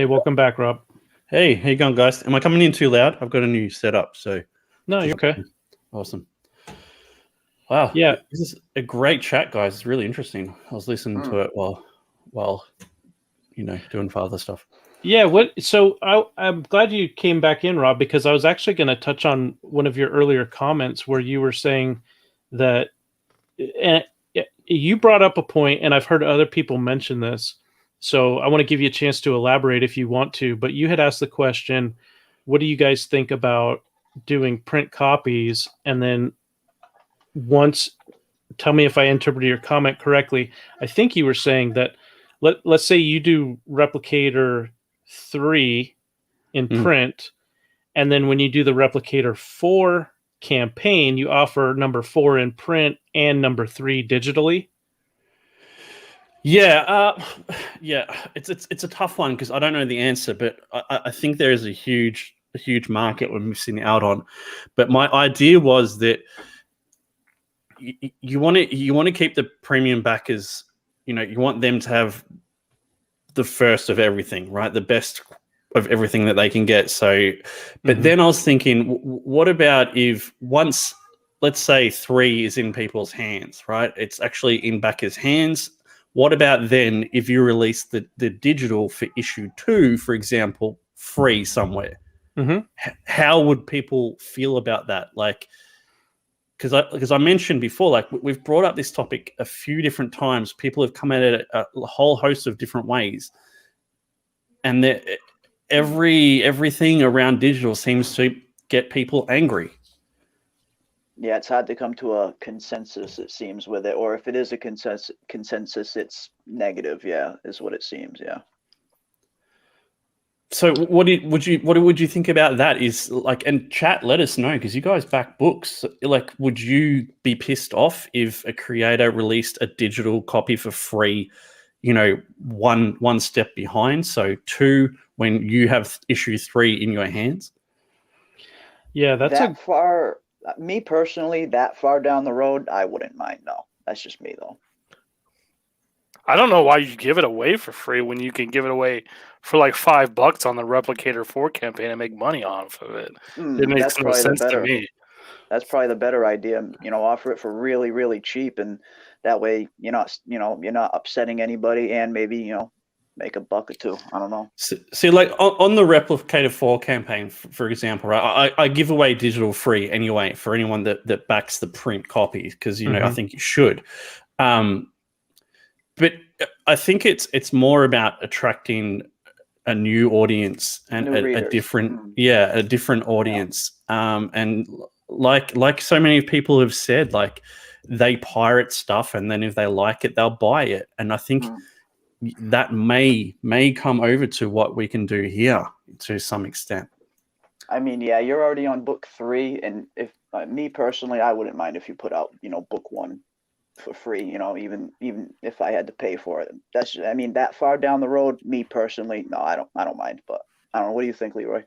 welcome back, Rob. Hey, how you going, guys? Am I coming in too loud? I've got a new setup, so no, you're okay. Awesome. Wow. Yeah, this is a great chat, guys. It's really interesting. I was listening to it while doing father stuff. Yeah. So I'm glad you came back in, Rob, because I was actually going to touch on one of your earlier comments where you were saying that, and you brought up a point, and I've heard other people mention this. So I want to give you a chance to elaborate if you want to. But you had asked the question, what do you guys think about doing print copies? And then tell me if I interpreted your comment correctly. I think you were saying that let's say you do Replicator 3 in print, and then when you do the Replicator 4 campaign, you offer number 4 in print and number 3 digitally. Yeah, it's a tough one because I don't know the answer, but I think there is a huge market we're missing out on. But my idea was that you want to keep the premium backers. You want them to have the first of everything, right? The best of everything that they can get. So, but then I was thinking, what about if once, let's say 3 is in people's hands, right? It's actually in backers' hands. What about then if you release the digital for issue 2, for example, free somewhere? How would people feel about that? Like, because I mentioned before, like we've brought up this topic a few different times. People have come at it a whole host of different ways, and everything around digital seems to get people angry. Yeah, it's hard to come to a consensus, it seems, with it. Or if it is a consensus, it's negative. Yeah, is what it seems. Yeah. So what would you think about that? Is like, and chat, let us know, because you guys back books. Like, would you be pissed off if a creator released a digital copy for free? One step behind. So 2 when you have issue 3 in your hands. Yeah, that's far. Me personally, that far down the road, I wouldn't mind. No, that's just me though. I don't know why you give it away for free when you can give it away for like $5 on the Replicator 4 campaign and make money off of it. It makes no sense to me. That's probably the better idea. Offer it for really, really cheap, and that way you're not upsetting anybody, and maybe make $1 or $2. I don't know. See, like on the Replicator 4 campaign, for example, right? I give away digital free anyway for anyone that backs the print copy, because I think you should. But I think it's more about attracting a new audience and a different audience. And like so many people have said, like they pirate stuff, and then if they like it, they'll buy it. And I think that may come over to what we can do here to some extent. I mean, yeah, you're already on book 3, and if me personally, I wouldn't mind if you put out, book 1 for free. Even if I had to pay for it. I mean, that far down the road, me personally, no, I don't mind. But I don't know. What do you think, Leroy?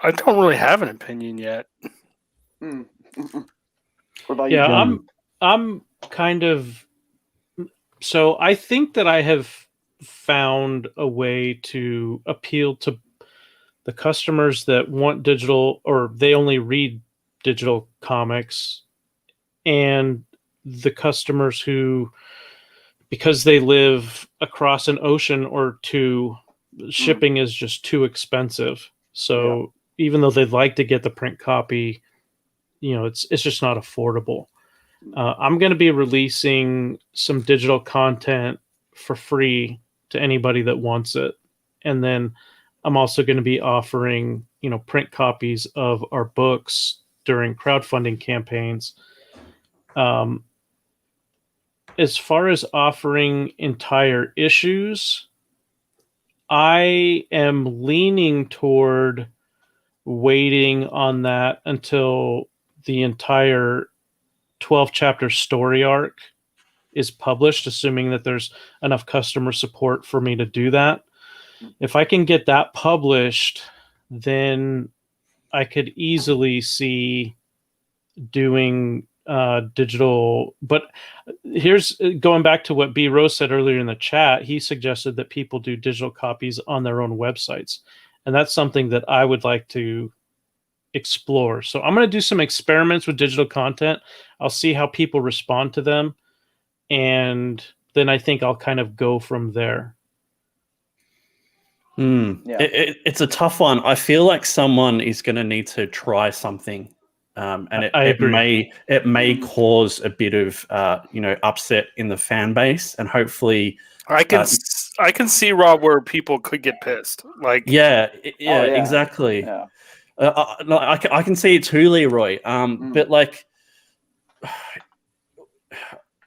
I don't really have an opinion yet. What about you, Yeah, Jim? I'm kind of, so I think that I have found a way to appeal to the customers that want digital, or they only read digital comics, and the customers who, because they live across an ocean or two, shipping is just too expensive. So even though they'd like to get the print copy, it's just not affordable. I'm going to be releasing some digital content for free to anybody that wants it. And then I'm also going to be offering, print copies of our books during crowdfunding campaigns. As far as offering entire issues, I am leaning toward waiting on that until the entire 12 chapter story arc is published, assuming that there's enough customer support for me to do that. If I can get that published, then I could easily see doing digital. But here's going back to what B Rose said earlier in the chat. He suggested that people do digital copies on their own websites, and that's something that I would like to explore. So I'm going to do some experiments with digital content. I'll see how people respond to them, and then I think I'll kind of go from there. Yeah. It's a tough one. I feel like someone is going to need to try something, and I it agree. may cause a bit of upset in the fan base, and hopefully I can see, Rob, where people could get pissed. Like, yeah, yeah. exactly. Yeah. No, I can see it too, Leroy. But like,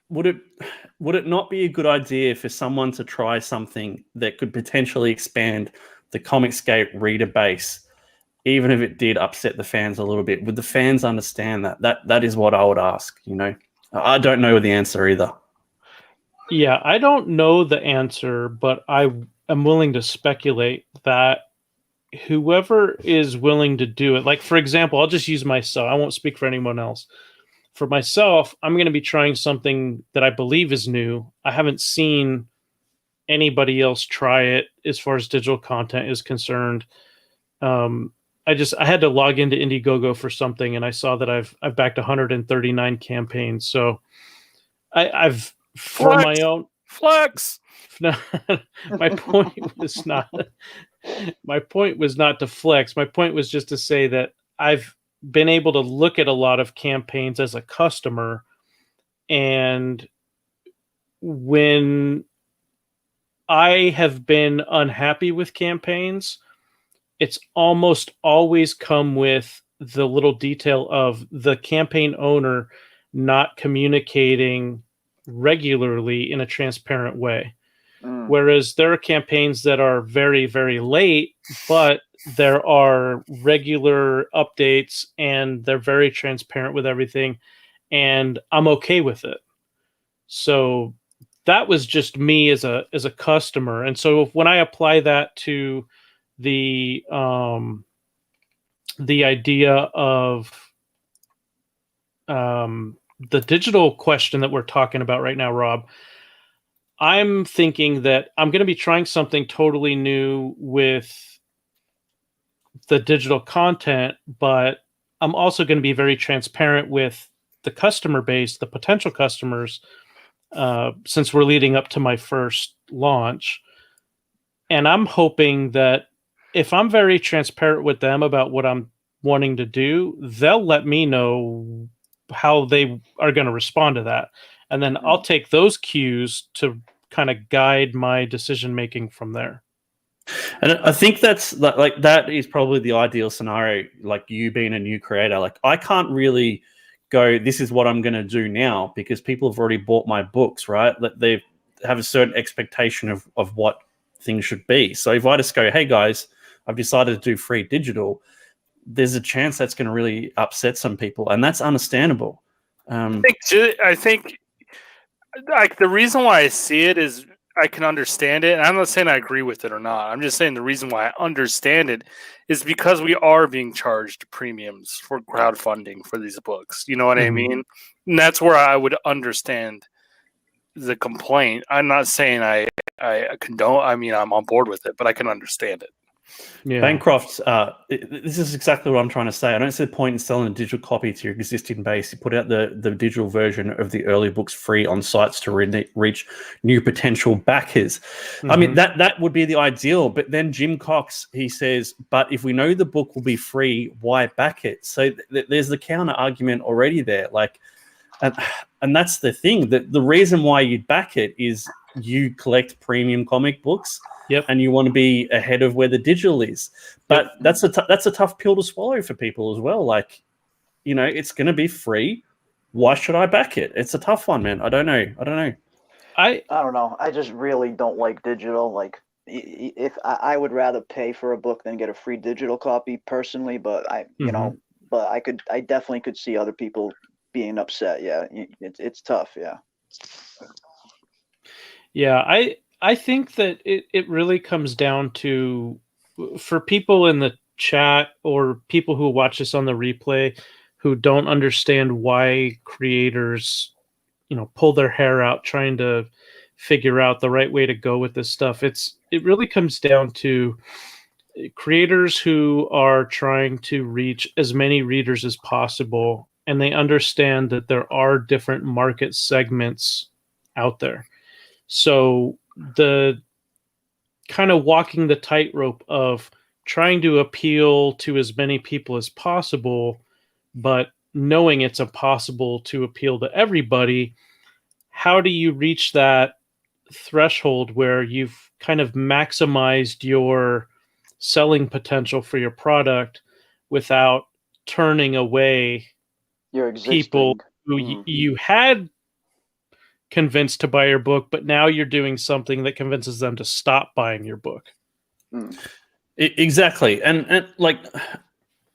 would it not be a good idea for someone to try something that could potentially expand the Comicsgate reader base, even if it did upset the fans a little bit? Would the fans understand that? That is what I would ask. I don't know the answer either. Yeah, I don't know the answer, but I am willing to speculate that whoever is willing to do it, like, for example, I'll just use myself. I won't speak for anyone else. For myself, I'm going to be trying something that I believe is new. I haven't seen anybody else try it as far as digital content is concerned. I had to log into Indiegogo for something, and I saw that I've backed 139 campaigns. So I've for Flex! my own flex. No, my point was not. My point was not to flex. My point was just to say that I've been able to look at a lot of campaigns as a customer, and when I have been unhappy with campaigns, it's almost always come with the little detail of the campaign owner not communicating regularly in a transparent way. Whereas there are campaigns that are very, very late, but there are regular updates and they're very transparent with everything, and I'm okay with it. So that was just me as a customer. And so when I apply that to the idea of the digital question that we're talking about right now, Rob, I'm thinking that I'm going to be trying something totally new with the digital content, but I'm also going to be very transparent with the customer base, the potential customers, since we're leading up to my first launch. And I'm hoping that if I'm very transparent with them about what I'm wanting to do, they'll let me know how they are going to respond to that. And then I'll take those cues to kind of guide my decision making from there. And I think that's like that is probably the ideal scenario. Like you being a new creator, like I can't really go, this is what I'm going to do now, because people have already bought my books, right? That they have a certain expectation of what things should be. So if I just go, hey guys, I've decided to do free digital, there's a chance that's going to really upset some people, and that's understandable. I think like the reason why I see it is I can understand it. And I'm not saying I agree with it or not. I'm just saying the reason why I understand it is because we are being charged premiums for crowdfunding for these books. You know what I mean? And that's where I would understand the complaint. I'm not saying I condone. I mean, I'm on board with it, but I can understand it. Yeah. Bancroft, this is exactly what I'm trying to say. I don't see the point in selling a digital copy to your existing base. You put out the digital version of the early books free on sites to reach new potential backers. I mean, that would be the ideal. But then Jim Cox, he says, but if we know the book will be free, why back it? So there's the counter argument already there. Like, and that's the thing. The reason why you'd back it is you collect premium comic books. Yep. And you want to be ahead of where the digital is. But that's a tough pill to swallow for people as well. Like, you know, it's going to be free. Why should I back it? It's a tough one, man. I don't know. I don't know. I just really don't like digital. Like, if I would rather pay for a book than get a free digital copy personally, but you know, but I definitely could see other people being upset. Yeah, it's tough. Yeah. Yeah, I think that it really comes down to, for people in the chat or people who watch this on the replay who don't understand why creators, you know, pull their hair out trying to figure out the right way to go with this stuff. It really comes down to creators who are trying to reach as many readers as possible, and they understand that there are different market segments out there. So the kind of walking the tightrope of trying to appeal to as many people as possible, but knowing it's impossible to appeal to everybody, how do you reach that threshold where you've kind of maximized your selling potential for your product without turning away Your people who you had convinced to buy your book, but now you're doing something that convinces them to stop buying your book. Exactly. And like,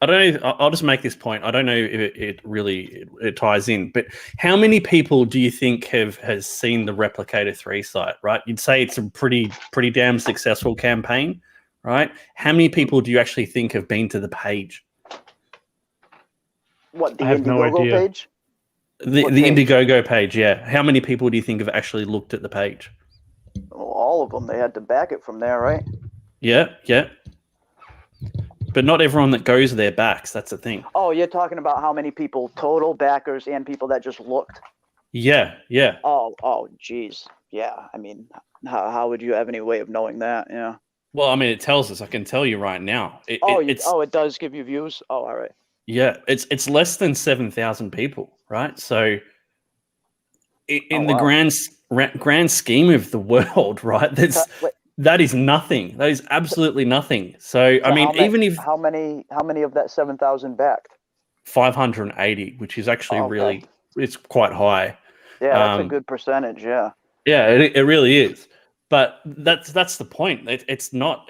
I don't know, I'll just make this point. I don't know if it really ties in, but how many people do you think has seen the Replicator 3 site, right? You'd say it's a pretty damn successful campaign, right? How many people do you actually think have been to the page? What, the I have no Indiegogo idea. page? The What page? Indiegogo page, yeah. How many people do you think have actually looked at the page? Well, all of them. They had to back it from there, right? Yeah. But not everyone that goes there backs. That's the thing. Oh, you're talking about how many people total backers and people that just looked? Yeah. Oh, geez. Yeah. I mean, how would you have any way of knowing that? Yeah. Well, I mean, it tells us. I can tell you right now. It does give you views? Oh, all right. Yeah, it's less than 7,000 people, right? So in the grand scheme of the world, right? That is nothing. That is absolutely nothing. So I mean, how many of that 7,000 backed? 580, which is actually really, it's quite high. Yeah, that's a good percentage. Yeah. Yeah, it really is. But that's the point. It's not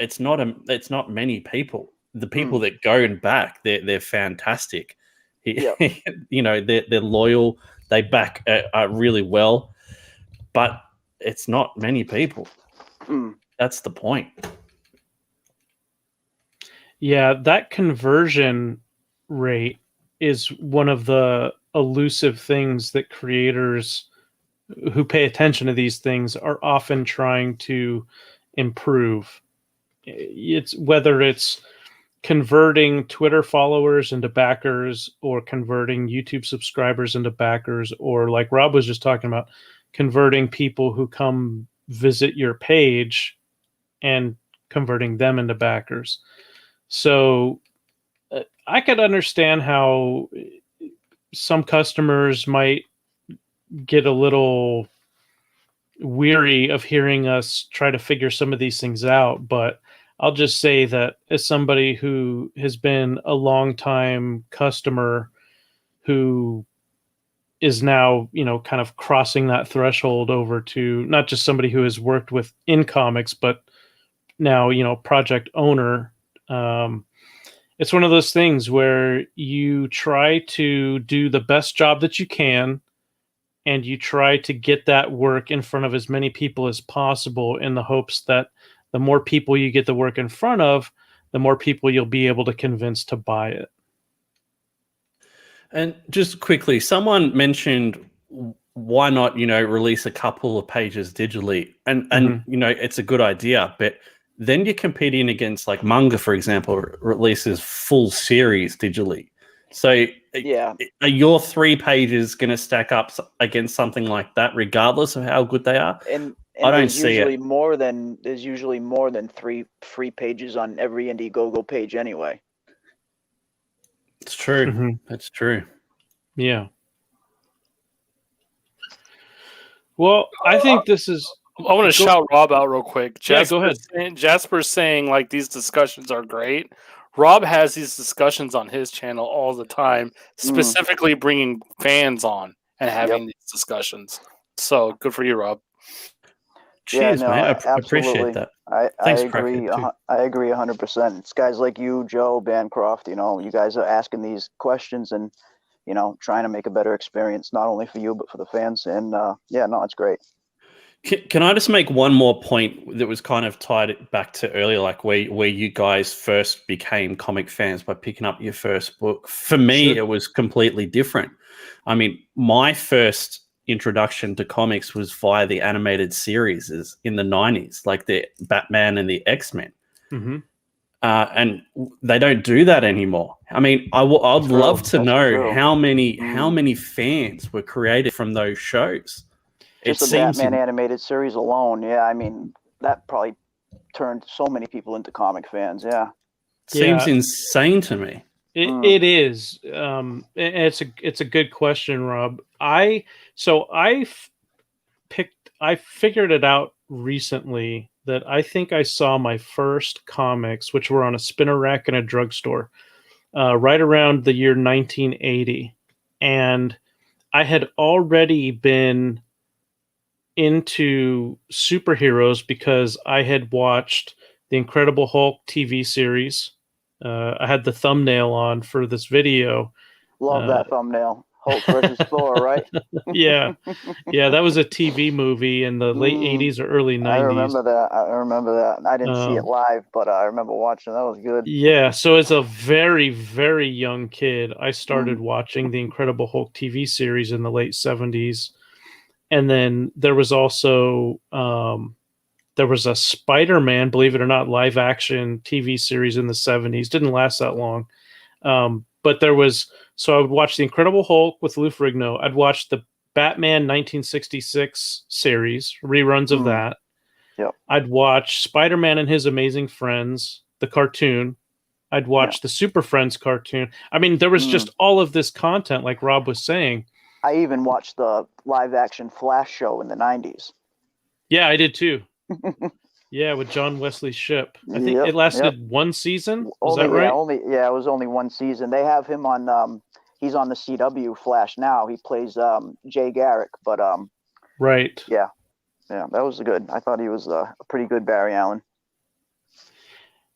many people. The people that go and back, they're fantastic. You know, they're loyal. They back really well, but it's not many people. That's the point. Yeah, that conversion rate is one of the elusive things that creators who pay attention to these things are often trying to improve. It's whether it's converting Twitter followers into backers or converting YouTube subscribers into backers, or like Rob was just talking about, converting people who come visit your page and converting them into backers. So I could understand how some customers might get a little weary of hearing us try to figure some of these things out, but I'll just say that as somebody who has been a long-time customer who is now, you know, kind of crossing that threshold over to not just somebody who has worked with in comics, but now, you know, project owner, It's one of those things where you try to do the best job that you can, and you try to get that work in front of as many people as possible in the hopes that the more people you get the work in front of, the more people you'll be able to convince to buy it. And just quickly, someone mentioned why not, release a couple of pages digitally, and it's a good idea, but then you're competing against like manga, for example, releases full series digitally. So Yeah. are your 3 pages going to stack up against something like that, regardless of how good they are? And I don't there's see usually it. there's usually more than 3 free pages on every Indiegogo page anyway. It's true. Mhm. That's true. Yeah. Well, I think this is. I want to shout Rob out real quick. Yeah, go ahead. Jasper's saying like these discussions are great. Rob has these discussions on his channel all the time, specifically bringing fans on and having these discussions. So good for you, Rob. Cheers, yeah, no, mate. I absolutely. appreciate that. I Thanks, agree. Crackhead, too. I agree 100%. It's guys like you, Joe, Bancroft. You guys are asking these questions and trying to make a better experience, not only for you but for the fans. And it's great. Can I just make one more point that was kind of tied back to earlier, like where you guys first became comic fans by picking up your first book? For me, It was completely different. I mean, my first introduction to comics was via the animated series in the 90s, like the Batman and the X-Men. Mm-hmm. And they don't do that anymore. I mean, I'd love to know how many fans were created from those shows. Just the Batman animated series alone, yeah. I mean, that probably turned so many people into comic fans. Yeah, seems insane to me. It is. It's a good question, Rob. I figured it out recently that I think I saw my first comics, which were on a spinner rack in a drugstore, right around the year 1980, and I had already been into superheroes because I had watched the Incredible Hulk TV series. I had the thumbnail on for this video. Love that thumbnail. Hulk versus Thor, right? Yeah, that was a TV movie in the late 80s or early 90s. I remember that. I didn't see it live, but I remember watching. That was good. Yeah, so as a very, very young kid, I started watching the Incredible Hulk TV series in the late 70s. And then there was also there was a Spider-Man, believe it or not, live action TV series in the 70s. Didn't last that long. But there was, so I would watch the Incredible Hulk with Lou Ferrigno. I'd watch the Batman 1966 series, reruns of that. Yep. I'd watch Spider-Man and His Amazing Friends, the cartoon. I'd watch the Super Friends cartoon. I mean, there was just all of this content, like Rob was saying. I even watched the live action Flash show in the 90s. Yeah, I did too. Yeah, with John Wesley Shipp. I think it lasted one season. Is that right? It was only one season. They have him on he's on the CW Flash now. He plays Jay Garrick, but right. Yeah, that was good. I thought he was a pretty good Barry Allen.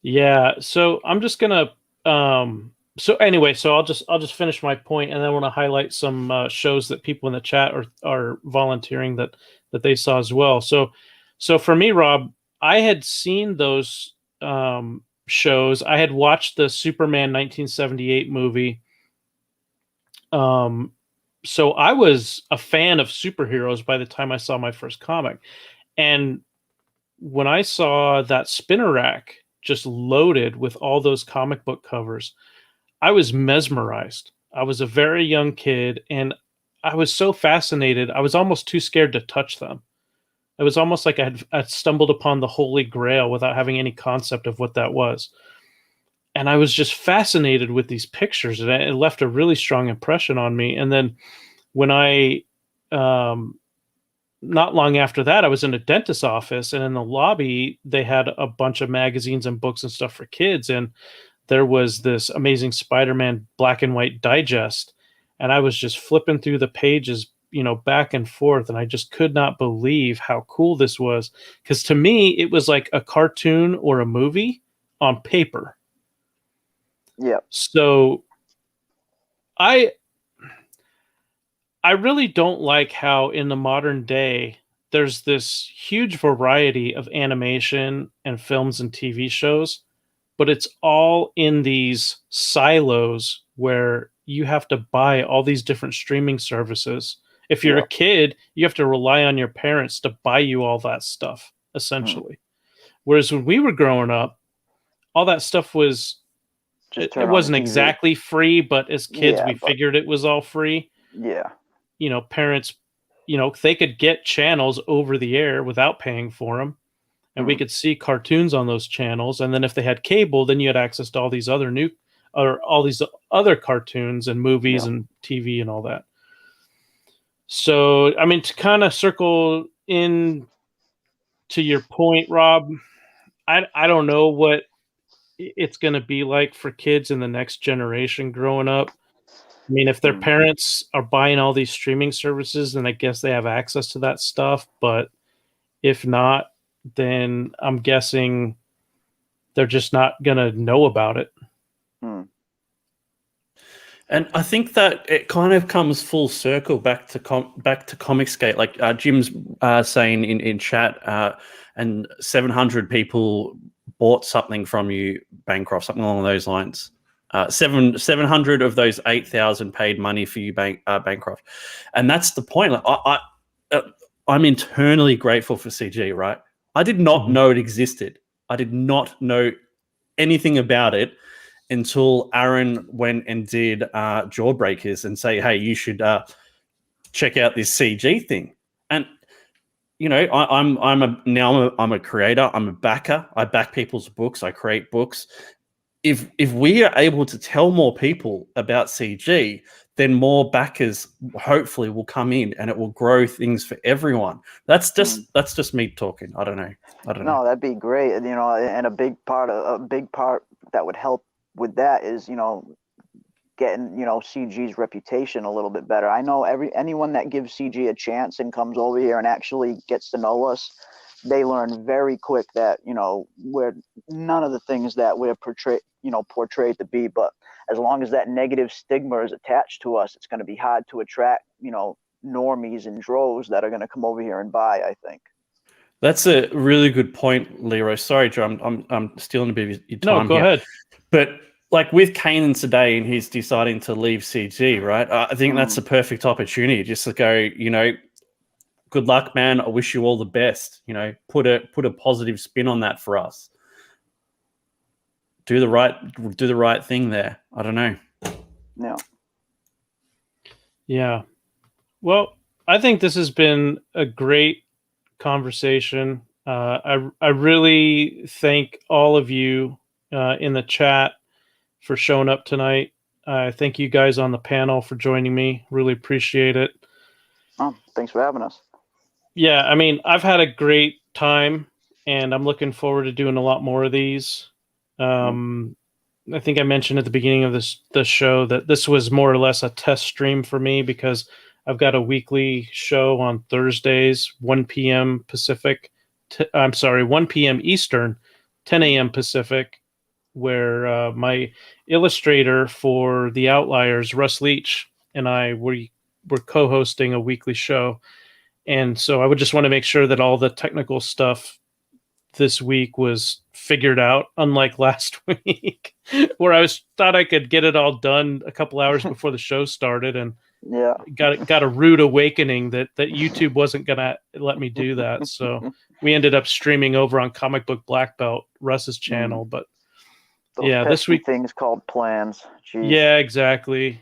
Yeah, so I'm just gonna so I'll just finish my point, and then I want to highlight some shows that people in the chat are volunteering that they saw as well. So for me, Rob, I had seen those shows. I had watched the Superman 1978 movie. So I was a fan of superheroes by the time I saw my first comic. And when I saw that spinner rack just loaded with all those comic book covers, I was mesmerized. I was a very young kid, and I was so fascinated. I was almost too scared to touch them. It was almost like I'd stumbled upon the Holy Grail without having any concept of what that was. And I was just fascinated with these pictures, and it left a really strong impression on me. And then when I, not long after that, I was in a dentist's office, and in the lobby, they had a bunch of magazines and books and stuff for kids. And there was this Amazing Spider-Man black and white digest. And I was just flipping through the pages, back and forth. And I just could not believe how cool this was. Because to me, it was like a cartoon or a movie on paper. Yeah. So I really don't like how in the modern day there's this huge variety of animation and films and TV shows, but it's all in these silos where you have to buy all these different streaming services. If you're Yeah. a kid, you have to rely on your parents to buy you all that stuff, Hmm. essentially. Whereas when we were growing up, all that stuff was Just it turn on the wasn't TV. exactly free, but as kids, Yeah, we but figured it was all free. yeah. You know, parents, you know, they could get channels over the air without paying for them, and we Hmm. could see cartoons on those channels. And then if they had cable, then you had access to all these other new or all these other cartoons and movies Yeah. and TV and all that. So, I mean, to kind of circle in to your point, Rob, I don't know what it's going to be like for kids in the next generation growing up. I mean, if their Hmm. parents are buying all these streaming services, then I guess they have access to that stuff. But if not, then I'm guessing they're just not going to know about it. Hmm. And I think that it kind of comes full circle back to Comicsgate. Like Jim's saying in chat, and 700 people bought something from you, Bancroft, something along those lines. 700 of those 8,000 paid money for you, Bancroft, and that's the point. Like, I'm internally grateful for CG. Right, I did not know it existed. I did not know anything about it until Aaron went and did Jawbreakers and say, hey, you should check out this CG thing. And you know, I'm a creator. I'm a backer. I back people's books. I create books. If we are able to tell more people about CG, then more backers hopefully will come in, and it will grow things for everyone. That's just me talking. I don't know. No, that'd be great. And, you know, and a big part that would help with that is, you know, getting, you know, CG's reputation a little bit better. I know anyone that gives CG a chance and comes over here and actually gets to know us, they learn very quick that, you know, we're none of the things that we're portrayed to be. But as long as that negative stigma is attached to us, it's going to be hard to attract, you know, normies and droves that are going to come over here and buy, I think. That's a really good point, Leroy. Sorry, Joe, I'm stealing a bit of your time. No, go ahead. But like with Kanan today, and he's deciding to leave CG, right? I think that's a perfect opportunity just to go, you know, good luck, man. I wish you all the best. You know, put a positive spin on that for us. Do the right thing there. I don't know. Yeah. Yeah. Well, I think this has been a great conversation. I really thank all of you in the chat for showing up tonight. I thank you guys on the panel for joining me. Really appreciate it. Oh, thanks for having us. Yeah, I mean, I've had a great time, and I'm looking forward to doing a lot more of these. I think I mentioned at the beginning of the show that this was more or less a test stream for me because I've got a weekly show on Thursdays, 1 p.m. Pacific. 1 p.m. Eastern, 10 a.m. Pacific, where my illustrator for The Outliers, Russ Leach, and I were co-hosting a weekly show. And so I would just want to make sure that all the technical stuff this week was figured out, unlike last week, where I thought I could get it all done a couple hours before the show started, and got a rude awakening that YouTube wasn't gonna let me do that. So we ended up streaming over on Comic Book Black Belt, Russ's channel. But those this week things called plans. Jeez. Yeah, exactly.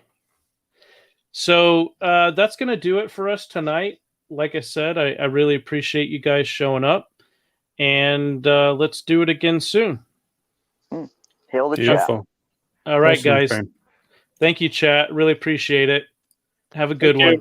So that's gonna do it for us tonight. Like I said, I really appreciate you guys showing up, and let's do it again soon. Hail the Beautiful. chat. All right, Awesome, guys. friend. Thank you, chat. Really appreciate it. Have a good one.